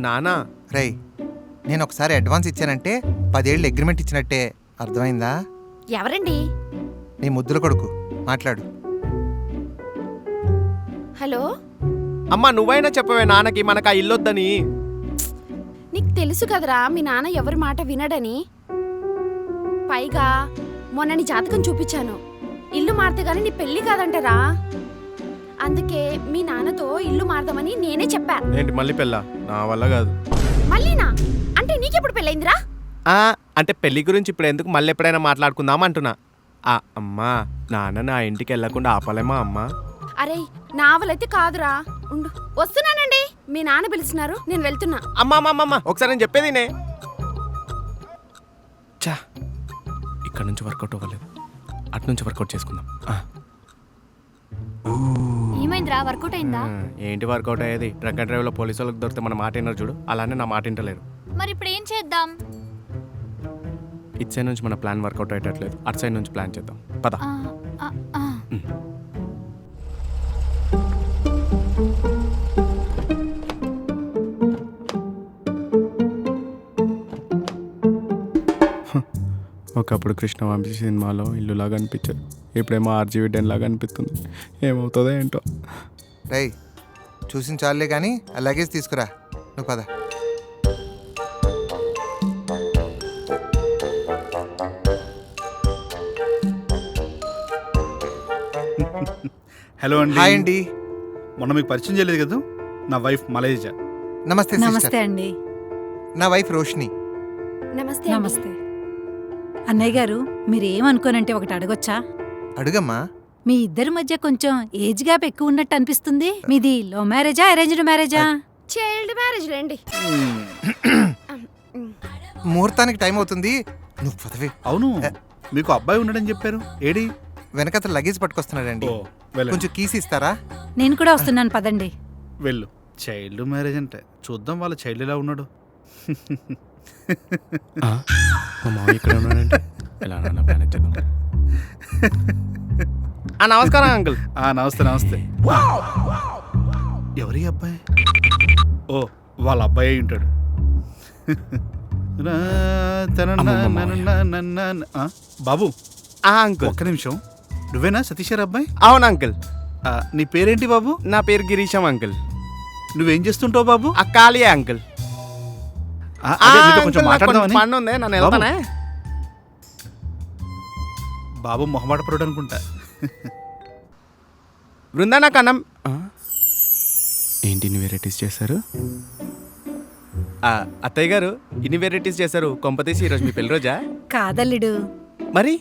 నాన్న, రేయ్, నేను ఒకసారి అడ్వాన్స్ ఇచ్చానంటే 10 ఏళ్ళు అగ్రిమెంట్ ఇచ్చినట్టే, అర్థమైందా? ఎవరండి? నీ ముద్దుల కొడుకు, మాట్లాడు. హలో. అమ్మా నువ్వైనా చెప్పవే నాన్నకి మనకు ఆ ఇల్లొద్దని. నీకు తెలుసు కదరా మీ నాన్న ఎవరి మాట వినడని. పైగా మొన్న నీ జాతకం చూపించాను, ఇల్లు మారితే గానీ నీ పెళ్లి కాదంటరా. అందుకే మీ నాన్నతో ఇల్లు మారదామని నేనే చెప్పా. ఏంటి మళ్ళీ పెళ్ళా? నా వల్ల కాదు. మళ్ళీనా? అంటే నీకెప్పుడు పెళ్ళైందిరా? అంటే పెళ్లి గురించి ఇప్పుడు ఎందుకు, మళ్ళీ ఎప్పుడైనా మాట్లాడుకుందాం అంటున్నా. అమ్మా, నాన్న నా ఇంటికి వెళ్ళకుండా ఆపలేమా అమ్మా? అరే, నావలైతే కాదురా, ఉండు వస్తున్నానండి. మీ నాన్న పిలుస్తున్నారు, నేను వెళ్తున్నా. అమ్మా ఒకసారి నేను చెప్పేదినే. చా, ఇక్కడ నుంచి వర్కౌట్ అవ్వలేదు, అటు నుంచి వర్కౌట్ చేసుకుందాం. ఏమైందిరా వర్కౌట్ అయిందా ఏంటి వర్కౌట్ అయ్యేది? డ్రంక్ అండ్ డ్రైవ్లో పోలీసు వాళ్ళకి దొరికితే మన మాట విన్నారు చూడు, అలానే నా మాట వింటలేరు. మరి ఇప్పుడు ఏం చేద్దాం? ఇటు సైడ్ నుంచి మన ప్లాన్ వర్కౌట్ అయ్యేటట్లేదు, అటు సైడ్ నుంచి ప్లాన్ చేద్దాం పద. ఆ, ఆ, ఆ. ఒకప్పుడు కృష్ణవంశీ సినిమాలో ఇల్లులాగా అనిపించేది, ఇప్పుడేమో ఆర్జీవీ డెన్ లాగా అనిపిస్తుంది. ఏమవుతుందో ఏంటో. రై చూసిన చాలులే కానీ ఆ లగేజ్ తీసుకురా, నువ్వు పద. హలో అండి. హాయ్ అండి. మొన్న మీకు పరిచయం చేయలేదు కదా, నా వైఫ్ మలేజా. నమస్తే నమస్తే సిస్టర్. అండి. నా వైఫ్ రోషిని. నమస్తే నమస్తే అన్నయ్య గారు. మీరేమనుకోనంటే ఒకటి అడగొచ్చా? అడుగమ్మా. మీ ఇద్దరి మధ్య కొంచెం ఏజ్ గ్యాప్ ఎక్కువ ఉన్నట్టు అనిపిస్తుంది. మీది లవ్ మ్యారేజా అరేంజ్డ్ మ్యారేజా? చైల్డ్ మ్యారేజ్ రండి. ముహూర్తానికి టైం అవుతుంది, నువ్వు పదవి. అవును, మీకు అబ్బాయి ఉన్నాడని చెప్పారు, ఏడి? వెనకత లగేజ్ పట్టుకొస్తున్నాడండి, ఓ, వెళ్ళండి. కొంచెం కీస్ ఇస్తారా? నేను కూడా వస్తున్నాను పదండి. వెళ్ళు. చైల్డ్ మ్యారేజ్ అంటే చూద్దాం వాళ్ళ చైల్డ్ ఎలా ఉన్నాడు. మా మామయ్య ఇక్కడ ఉన్నాడంటే ఎలా ప్లాన్ చేద్దాం. నమస్కారం అంకుల్. నమస్తే నమస్తే. ఎవరి అబ్బాయి? ఓ, వాళ్ళ అబ్బాయి అయి ఉంటాడు. బాబు అంకుల్ ఒక్క నిమిషం. నువ్వేనా సతీష్ గారి అబ్బాయి? అవును అంకుల్. నీ పేరేంటి బాబు? నా పేరు గిరీశం అంకుల్. నువ్వేం చేస్తుంటావు బాబు? కాళీయే అంకుల్. అదే నీతో కొంచెం మాట్లాడదామని. పని ఉంది, నన్ను వెళ్తానే. బాబు మొహమాట పరుడు అనుకుంటా. బృందా నాకు అన్నం. ఏంటి ఇన్ని వెరైటీస్ చేశారు? అత్తయ్య గారు ఇన్ని వెరైటీస్ చేశారు, కొంపతీసి ఈరోజు మీ పెళ్లి రోజా? కాదల్లుడు. మరి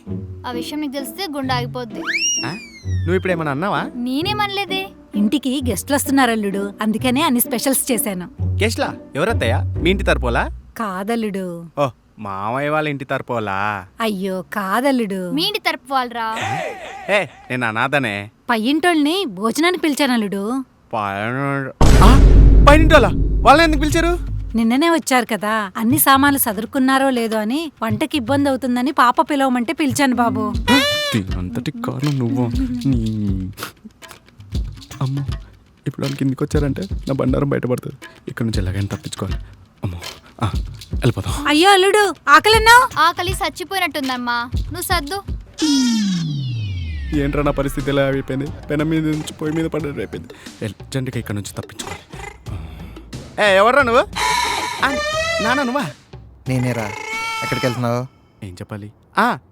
ఆ విషయం నీకు తెలిస్తే గుండె ఆగిపోద్ది. నువ్వు ఇప్పుడు ఏమన్నా అన్నావా? నేనేమనలేదే. ఇంటికి గెస్ట్లు వస్తున్నారు అల్లుడు, అందుకనే అన్ని స్పెషల్స్ చేశాను. కేష్లా ఎవరత్తయ్య? మీ ఇంటి తరపోలా? కాదల్లుడు. ఓ, మామయ్య వాళ్ళ ఇంటి తరపోలా? అయ్యో కాదల్లుడు. మీ ఇంటి తరపు వాళ్ళరా? ఏ, నేను అనాథనే. పయ్యింటోళ్ళని భోజనానికి పిలిచాను అల్లుడు. పైన వాళ్ళని ఎందుకు పిలిచారు? నిన్ననే వచ్చారు కదా, అన్ని సామాన్లు సదురుకున్నారో లేదో అని వంటకి ఇబ్బంది అవుతుందని పాప పిలవమంటే పిలిచాను బాబు. అంతటి కారణం నువ్వు. అమ్మో, ఇప్పుడు వాళ్ళు కిందికి వచ్చారంటే నా బండారం బయటపడుతుంది. ఇక్కడ నుంచి ఎలాగైనా తప్పించుకోవాలి. అమ్మో, వెళ్ళిపోతాం. అయ్యో అల్లుడు, ఆకలిన్నావు? ఆకలి చచ్చిపోయినట్టుందమ్మా, నువ్వు సర్దు. ఏంట్రా నా పరిస్థితి ఎలా అయిపోయింది? పెనం మీద నుంచి పొయ్యి మీద పడ్డట్టు అయిపోయింది. అర్జెంట్గా ఇక్కడ నుంచి తప్పించుకోవాలి. ఎవర్రా నువ్వు? నానా నువ్వా? నేనేరా. ఎక్కడికి వెళ్తున్నావు? ఏం చెప్పాలి?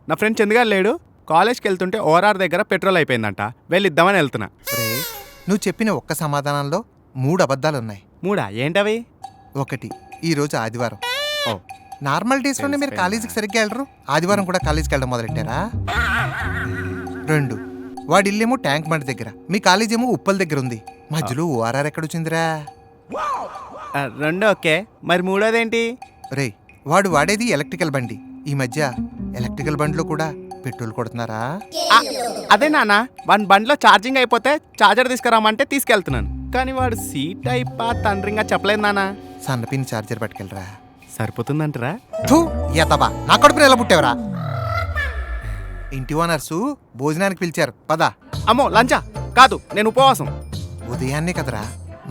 నా ఫ్రెండ్ చంద్రగారు లేడు, కాలేజ్కి వెళ్తుంటే ఓఆర్ఆర్ దగ్గర పెట్రోల్ అయిపోయిందంట, వెళ్ళిద్దామని వెళ్తున్నా. రే, నువ్వు చెప్పిన ఒక్క సమాధానంలో 3 అబద్ధాలున్నాయి. 3 ఏంటవి? 1, ఈరోజు ఆదివారం. ఓ, నార్మల్ డేస్లోనే మీరు కాలేజీకి సరిగ్గా వెళ్ళరు, ఆదివారం కూడా కాలేజీకి వెళ్ళడం మొదలెట్టారా? 2, వాడి ఇల్లేమో ట్యాంక్ బండ్ దగ్గర, మీ కాలేజ్ ఏమో ఉప్పల్ దగ్గర ఉంది, మధ్యలో ఓఆర్ఆర్ ఎక్కడొచ్చిందిరా? 2 ఓకే, మరి 3వదేంటి? రే, వాడు వాడేది ఎలక్ట్రికల్ బండి, ఈ మధ్య ఎలక్ట్రికల్ బండిలో కూడా పెట్రోల్ కొడుతున్నారా? అదే నాన్న, వాడి బండిలో ఛార్జింగ్ అయిపోతే ఛార్జర్ తీసుకురామంటే తీసుకెళ్తున్నాను, కానీ వాడు సీట్ అయిపో తండ్రిగా చెప్పలేదు నాన్న. సన్నపిన్ ఛార్జర్ పట్టుకెళ్ళరా. సరిపోతుందంటరా? థూ, యతబా, నా కడుపుని ఎలా పుట్టావరా? ఇంటి ఓనర్సు భోజనానికి పిలిచారు, పద. అమ్మో, లంచా కాదు, నేను ఉపవాసం. ఉదయాన్నే కదరా,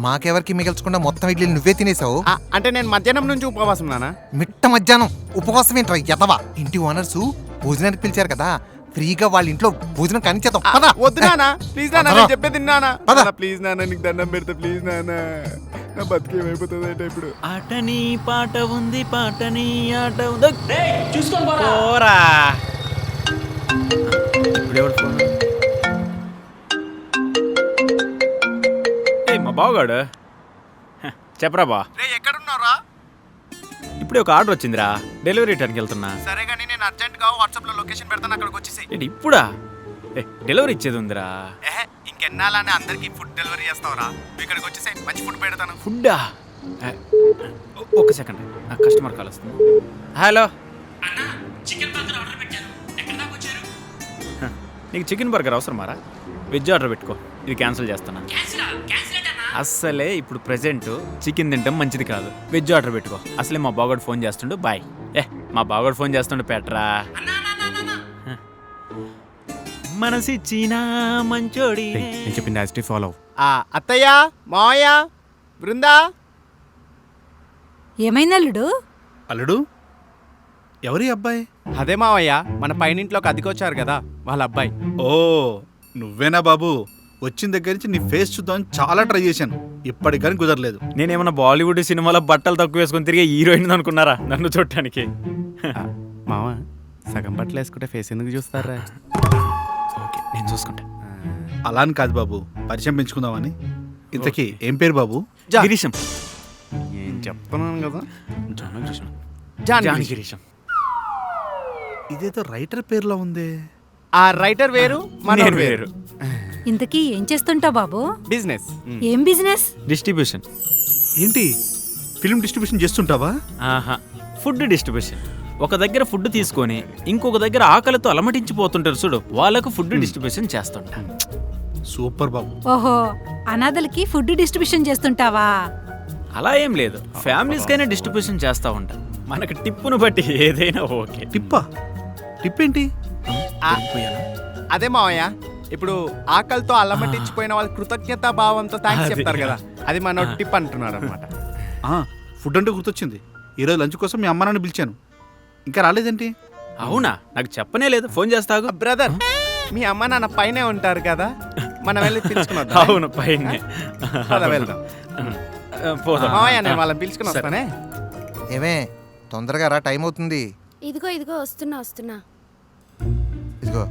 మాకెవరికి మిగల్చకుండా మొత్తం ఇడ్లీలు నువ్వే తినేసావు. అంటే నేను మధ్యాహ్నం నుంచి ఉపవాసం నాన్న. మిట్ట మధ్యాహ్నం ఉపవాసం ఏంట్రా యతవా? ఇంటి ఓనర్సు భోజనానికి పిలిచారు కదా, ఫ్రీగా వాళ్ళ ఇంట్లో భోజనం కానిచ్చేద్దాం, పద. వద్దు నాన్న, ప్లీజ్ నాన్న, నేను చెప్పేది నాన్న. పద. ప్లీజ్ నాన్న, నీకు దండం పెడతా, ప్లీజ్ నాన్న, నా బతికేమైపోతుంది అంటే ఇప్పుడు. ఆటని పాట ఉంది, పాటని ఆట ఉంది. చూసుకోండి పోరా. మా బావగాడు చెప్పరా బా. ఎక్కడున్నారా? ఇప్పుడే ఒక ఆర్డర్ వచ్చిందిరా, డెలివరీ రిటర్న్కి వెళ్తున్నా. సరే కానీ నేను అర్జెంట్గా వాట్సాప్లో లొకేషన్ పెడతాను, అక్కడికి వచ్చేసాయి. ఏంటి ఇప్పుడా? డెలివరీ ఇచ్చేది ఉందిరా. ఇంకెన్నాళ్ళని అందరికి ఫుడ్ డెలివరీ చేస్తావురా? ఇక్కడికి వచ్చేసాయి, మంచి ఫుడ్ పెడతాను. ఫుడ్డా? ఒక సెకండ్, నాకు కస్టమర్ కాల్ వస్తుంది. హలో, నీకు చికెన్ బర్గర్ అవసరమారా? వెజ్ ఆర్డర్ పెట్టుకో. ఇది క్యాన్సిల్ చేస్తున్నాను. అస్సలే ఇప్పుడు ప్రెజెంట్ చికెన్ తింటాం మంచిది కాదు. వెజ్ ఆర్డర్ పెట్టుకో. అసలే మా బాగోడు ఫోన్ చేస్తుండు. బాయ్. మా బాగోడు ఫోన్ చేస్తుండు పెట్టరా. మనసి చీనా మంచోడి. నేను చెప్పింది యాజిటీ ఫాలో. అత్తయ్య, మావయ్య, బృందా. ఏమైంది అల్లుడు? అల్లుడు ఎవరి అబ్బాయి? అదే మావయ్య, మన పైనింట్లోకి అదికొచ్చారు కదా వాళ్ళ అబ్బాయి. ఓ నువ్వేనా బాబు? వచ్చిన దగ్గర నుంచి నీ ఫేస్ చూద్దామని చాలా ట్రై చేశాను, ఇప్పటికి కానీ కుదరలేదు. నేనేమన్నా బాలీవుడ్ సినిమాలో బట్టలు తక్కువ వేసుకొని తిరిగే హీరోయిన్ అనుకున్నారా నన్ను చూడటానికి? మావ సగం బట్టలు వేసుకుంటే ఫేస్ ఎందుకు చూస్తారా? ఓకే నేను చూసుకుంటా. అలా అని కాదు బాబు, పరిచయం పెంచుకుందామని. ఇంతకీ ఏం పేరు బాబు? గిరీశం. ఏం చెప్తున్నాను కదా, జాన్ గిరీశం. ఇదేదో రైటర్ పేరులో ఉంది. ఆ రైటర్ వేరు, మనోడు వేరు. ఇంతకీ ఏం చేస్తుంటావు బాబు? బిజినెస్. ఏం బిజినెస్? డిస్ట్రిబ్యూషన్. ఏంటి ఫిల్మ్ డిస్ట్రిబ్యూషన్ చేస్తుంటావా? ఆహా, ఫుడ్ డిస్ట్రిబ్యూషన్. ఒక దగ్గర ఫుడ్ తీసుకొని ఇంకొక దగ్గర ఆకలితో అలమటించిపోతుంటారు చూడు, వాళ్ళకు ఫుడ్ డిస్ట్రిబ్యూషన్ చేస్తుంటా. సూపర్ బాబు. ఓహో, అనాథలకి ఫుడ్ డిస్ట్రిబ్యూషన్ చేస్తుంటావా? అలా ఏం లేదు, ఫ్యామిలీస్కైనా డిస్ట్రిబ్యూషన్ చేస్తూ ఉంటా. మనకి టిప్పును బట్టి ఏదైనా ఓకే. టిప్పా? టిప్ ఏంటి? అదే మావయ్య, ఇప్పుడు ఆకలితో అల్లమట్టించిపోయిన వాళ్ళు కృతజ్ఞతా భావంతో థ్యాంక్స్ చెప్తారు కదా, అది మన టిప్ అంటున్నారు అనమాట. ఫుడ్ అంటే గుర్తొచ్చింది, ఈరోజు లంచ్ కోసం మీ అమ్మ నాన్న పిలిచాను, ఇంకా రాలేదేంటి? అవునా, నాకు చెప్పనే లేదు. ఫోన్ చేస్తాగు. బ్రదర్, మీ అమ్మ నాన్న పైనే ఉంటారు కదా, మనం వెళ్ళి పిలుచుకున్నాం. అవును పైన వెళ్దాం. పోదాం. మావయ్య నేను వాళ్ళని పిలుచుకుని వస్తానే. ఏమే తొందరగా రా, టైం అవుతుంది. ఇదిగో వస్తున్నా. ఇదిగో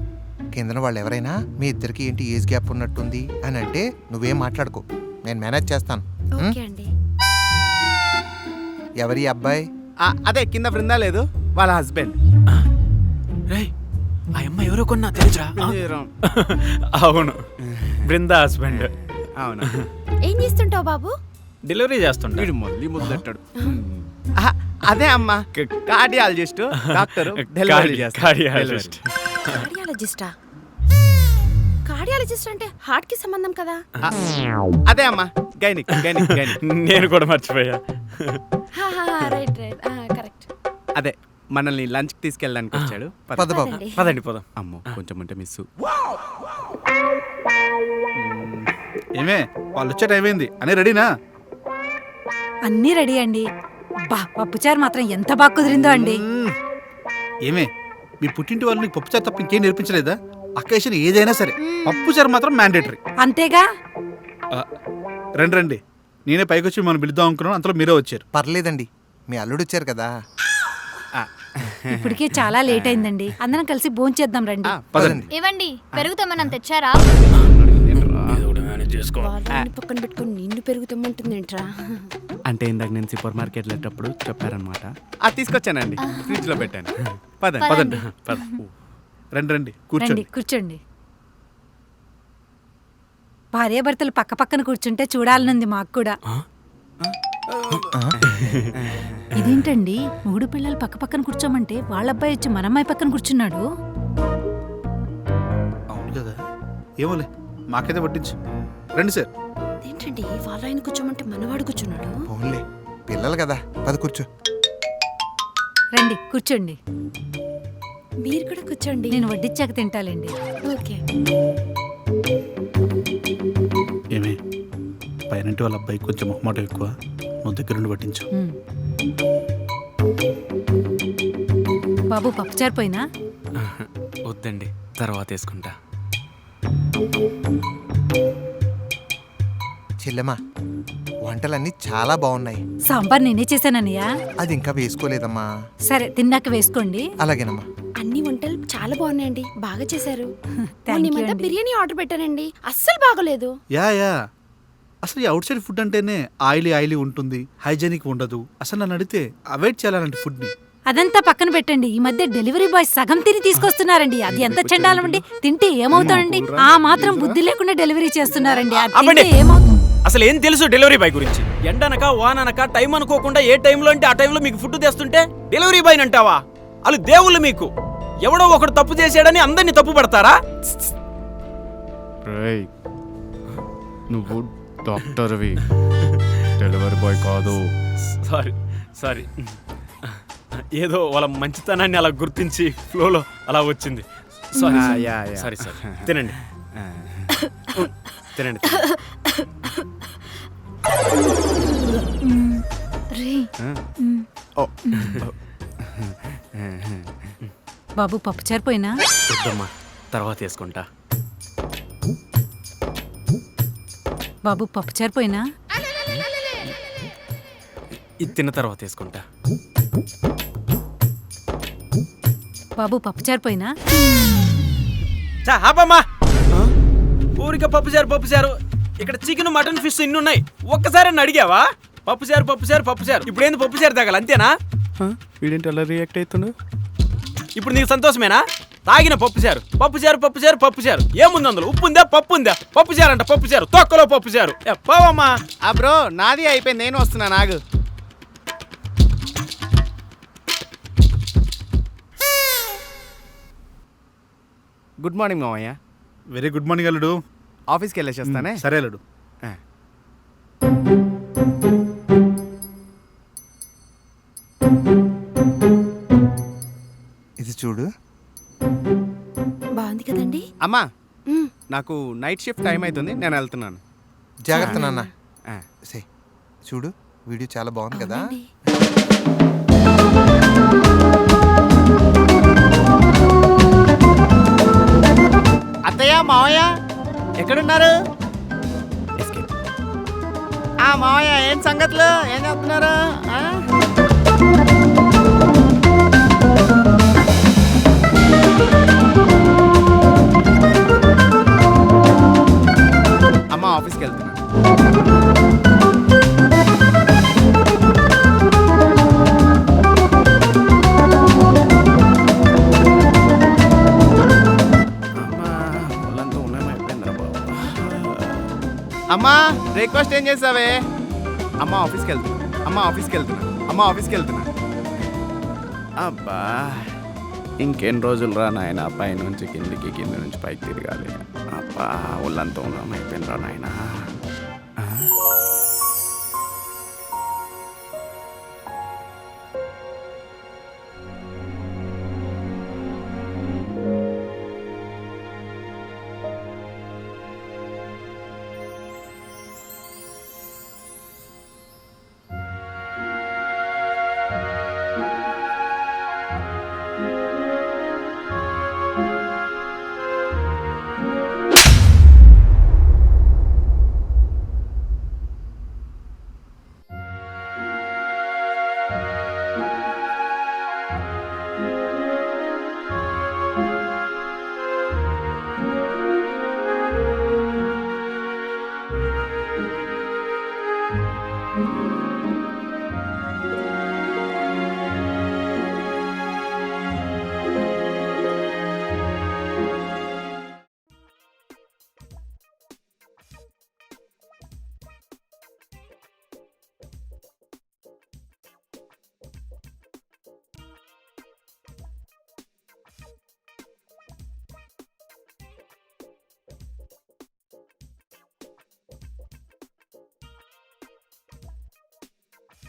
కిందన వాళ్ళు ఎవరైనా మీ ఇద్దరికి ఏంటి ఏజ్ గ్యాప్ ఉన్నట్టుంది అని అంటే నువ్వేం మాట్లాడుకో, నేను మేనేజ్ చేస్తాను. ఓకే అండి. ఎవరి అబ్బాయి? అదే కింద బృందా లేదు, వాళ్ళ హస్బెండ్. రేయ్, ఆ అమ్మ ఎవరో కొన్నా తెలుసురా? అవును, బృందా హస్బెండ్. అవును. ఏం చేస్తుంటావు బాబు? డెలివరీ చేస్తుంటా. మళ్ళీ ముద్దెట్టాడు. అదే అమ్మా, కార్డియాలజిస్ట్ డాక్టర్. కార్డియాలజిస్ట్. కార్డియాలజిస్ట్ అంటే హార్ట్ కి సంబంధం కదా? అదే అమ్మా, గైనిక్. నేను కూడా మర్చిపోయా. Right correct. అదే మనల్ని లంచ్ కి తీసుకెళ్ళడానికి వచ్చాడు. పద బాబు. పదండి పోదాం. అమ్మో కొంచెం అంటే మిస్. ఏమే వాళ్ళు వచ్చే టైం అయింది అని రెడీనా? అన్నీ రెడీ అండి. పప్పుచారు మాత్రం ఎంత బాగా కుదిరిందో అండి. ఏమే మీ పుట్టింటి వాళ్ళు నీకు పప్పుచారు తప్ప ఇంకేం నేర్పించలేదా? అకేషన్ ఏదైనా సరే పప్పుచారు మాత్రం మ్యాండేటరీ. అంతేగా. రండి, నేనే పైకి వచ్చి మనం పిలుద్దాం అనుకున్నాను, అంతలో మీరే వచ్చారు. పర్లేదండి, మీ అల్లుడు వచ్చారు కదా. ఇప్పటికే చాలా లేట్ అయిందండి, అందరం కలిసి భోంచేద్దాం రండి. పదండి. ఇవ్వండి, పెరుగుతామనం తెచ్చారా? పక్కన పెట్టుకుని నిన్ను పెరుగుతామంటుంది ఏంట్రా? అంటే ఇందాక నేను సూపర్ మార్కెట్ వెళ్ళేటప్పుడు చెప్పారనమాట, అది తీసుకొచ్చానండి, ఫ్రిడ్జ్ లో పెట్టాను. పదండి. రండి కూర్చోండి. భార్యాభర్తలు పక్క పక్కన కూర్చుంటే చూడాలనుంది మాకు కూడా. ఇదేంటండి, మూడు పిల్లలు పక్క పక్కన కూర్చోమంటే వాళ్ళ అబ్బాయి వచ్చి మన అమ్మాయి పక్కన కూర్చున్నాడు. అవును కదా, ఏమోలే మాకైతే పట్టించు. రండి సార్. ఏంటండి వాళ్ళ ఆయన కూర్చోమంటే మనవాడు కూర్చున్నాడు? పోన్లే, పిల్లలు కదా, పద కూర్చో. రండి కూర్చోండి. మీరు కూడా కూర్చోండి, నేను వడ్డించాక తింటాలండి. ఓకే. ఏమే పైనంటి వాళ్ళ అబ్బాయి కొంచెం మొహమాట ఎక్కువ, నువ్వు దగ్గరుండి పట్టించు. బాబు పప్పుచారు పోయినా? వద్దండి, తర్వాత వేసుకుంటా. చెల్లెమ్మా, వంటలన్నీ చాలా బాగున్నాయి. సాంబార్ నేనే చేశానన్నయ్య. అది ఇంకా వేసుకోలేదమ్మా. సరే తిన్నాక వేసుకోండి. అలాగేనమ్మా. అన్ని వంటలు చాలా బాగున్నాయండి, బాగా చేశారు. Thank you మధ్య అండి. బిర్యానీ ఆర్డర్ పెట్టానండి, అస్సలు బాగోలేదు. యా అసలు ఈ అవుట్ సైడ్ ఫుడ్ అంటేనే ఆయిలీ ఉంటుంది, హైజెనిక్ ఉండదు. అసలు నన్ను అడిగితే అవాయిడ్ చేయాలంటే ఫుడ్ ని. అదంతా పక్కన పెట్టండి, ఈ మధ్య డెలివరీ బాయ్ సగం తిని తీసుకొస్తున్నారండి. అది ఎంత చండాలం అండి, తింటే ఏమవుతాడండి? ఆ మాత్రం బుద్ధి లేకుండా డెలివరీ చేస్తున్నారండి. అది తింటే ఏమవుతుంది? అసలు ఏం తెలుసు డెలివరీ బాయ్ గురించి? ఎండనక వాననక టైం అనుకోకుండా ఏ టైంలో అంటే ఆ టైంలో మీకు ఫుడ్ తెస్తుంటే డెలివరీ బాయ్ అంటావా? వాళ్ళు దేవుళ్ళు మీకు. ఎవడో ఒకడు తప్పు చేసాడని అందరినీ తప్పు పడతారా? నువ్వు డాక్టర్వి, డెలివరీ బాయ్ కాదు. సారీ సారీ, ఏదో వాళ్ళ మంచితనాన్ని అలా గుర్తించి ఫ్లోలో అలా వచ్చింది. Sorry sorry sorry. తినండి తినండి. బాబు పప్పు చారిపోయినా వద్దమ్మా, తర్వాత వేసుకుంటా. బాబు పప్పు చారిపోయినా ఇది తిన్న తర్వాత వేసుకుంటా. బాబు పప్పు చారిపోయినా ఆపమ్మా, ఊరికే పప్పుచారు. ఇక్కడ చికెన్, మటన్, ఫిష్ ఇన్ని ఉన్నాయి, ఒక్కసారి నన్ను అడిగావా? పప్పుచారు. ఇప్పుడు ఏంది పప్పుచారు తాగాలి, అంతేనా? వీడేంటి అలా రియాక్ట్ అవుతుండు? ఇప్పుడు నీకు సంతోషమేనా? తాగిన పప్పుచారు. ఏముంది అందులో? ఉప్పు ఉందా, పప్పు ఉందా? పప్పుచారు తొక్కలో పప్పుచారు. పోవమ్మా. ఆ బ్రో, నాది అయిపోయింది, నేను వస్తున్నా. నాగు గుడ్ మార్నింగ్ మామయ్య. వెరీ గుడ్ మార్నింగ్ అల్లుడు. ఆఫీస్కి వెళ్ళేసి వస్తానే. సరే అల్లుడు. ఇది చూడు. బాగుంది కదండి. అమ్మా, నాకు నైట్ షిఫ్ట్ టైం అవుతుంది, నేను వెళ్తున్నాను. జాగ్రత్త నాన్న. సే చూడు, వీడియో చాలా బాగుంది కదా. అత్తయ్య, మావయ్య ఎక్కడున్నారు? మావయ్య ఏం సంగతులు, ఏం చెప్తున్నారు? అమ్మ ఆఫీస్కి వెళ్తున్నా. అమ్మా, బ్రేక్ఫాస్ట్ ఏం చేసావే? అమ్మ ఆఫీస్కి వెళ్తున్నా. అబ్బా, ఇంకెన్ని రోజులు రా నాయన, పై నుంచి కిందికి, కింది నుంచి పైకి తిరగాలి. అబ్బా, ఒళ్ళంతా ఉన్నాం అయిపోయింది రా నాయన.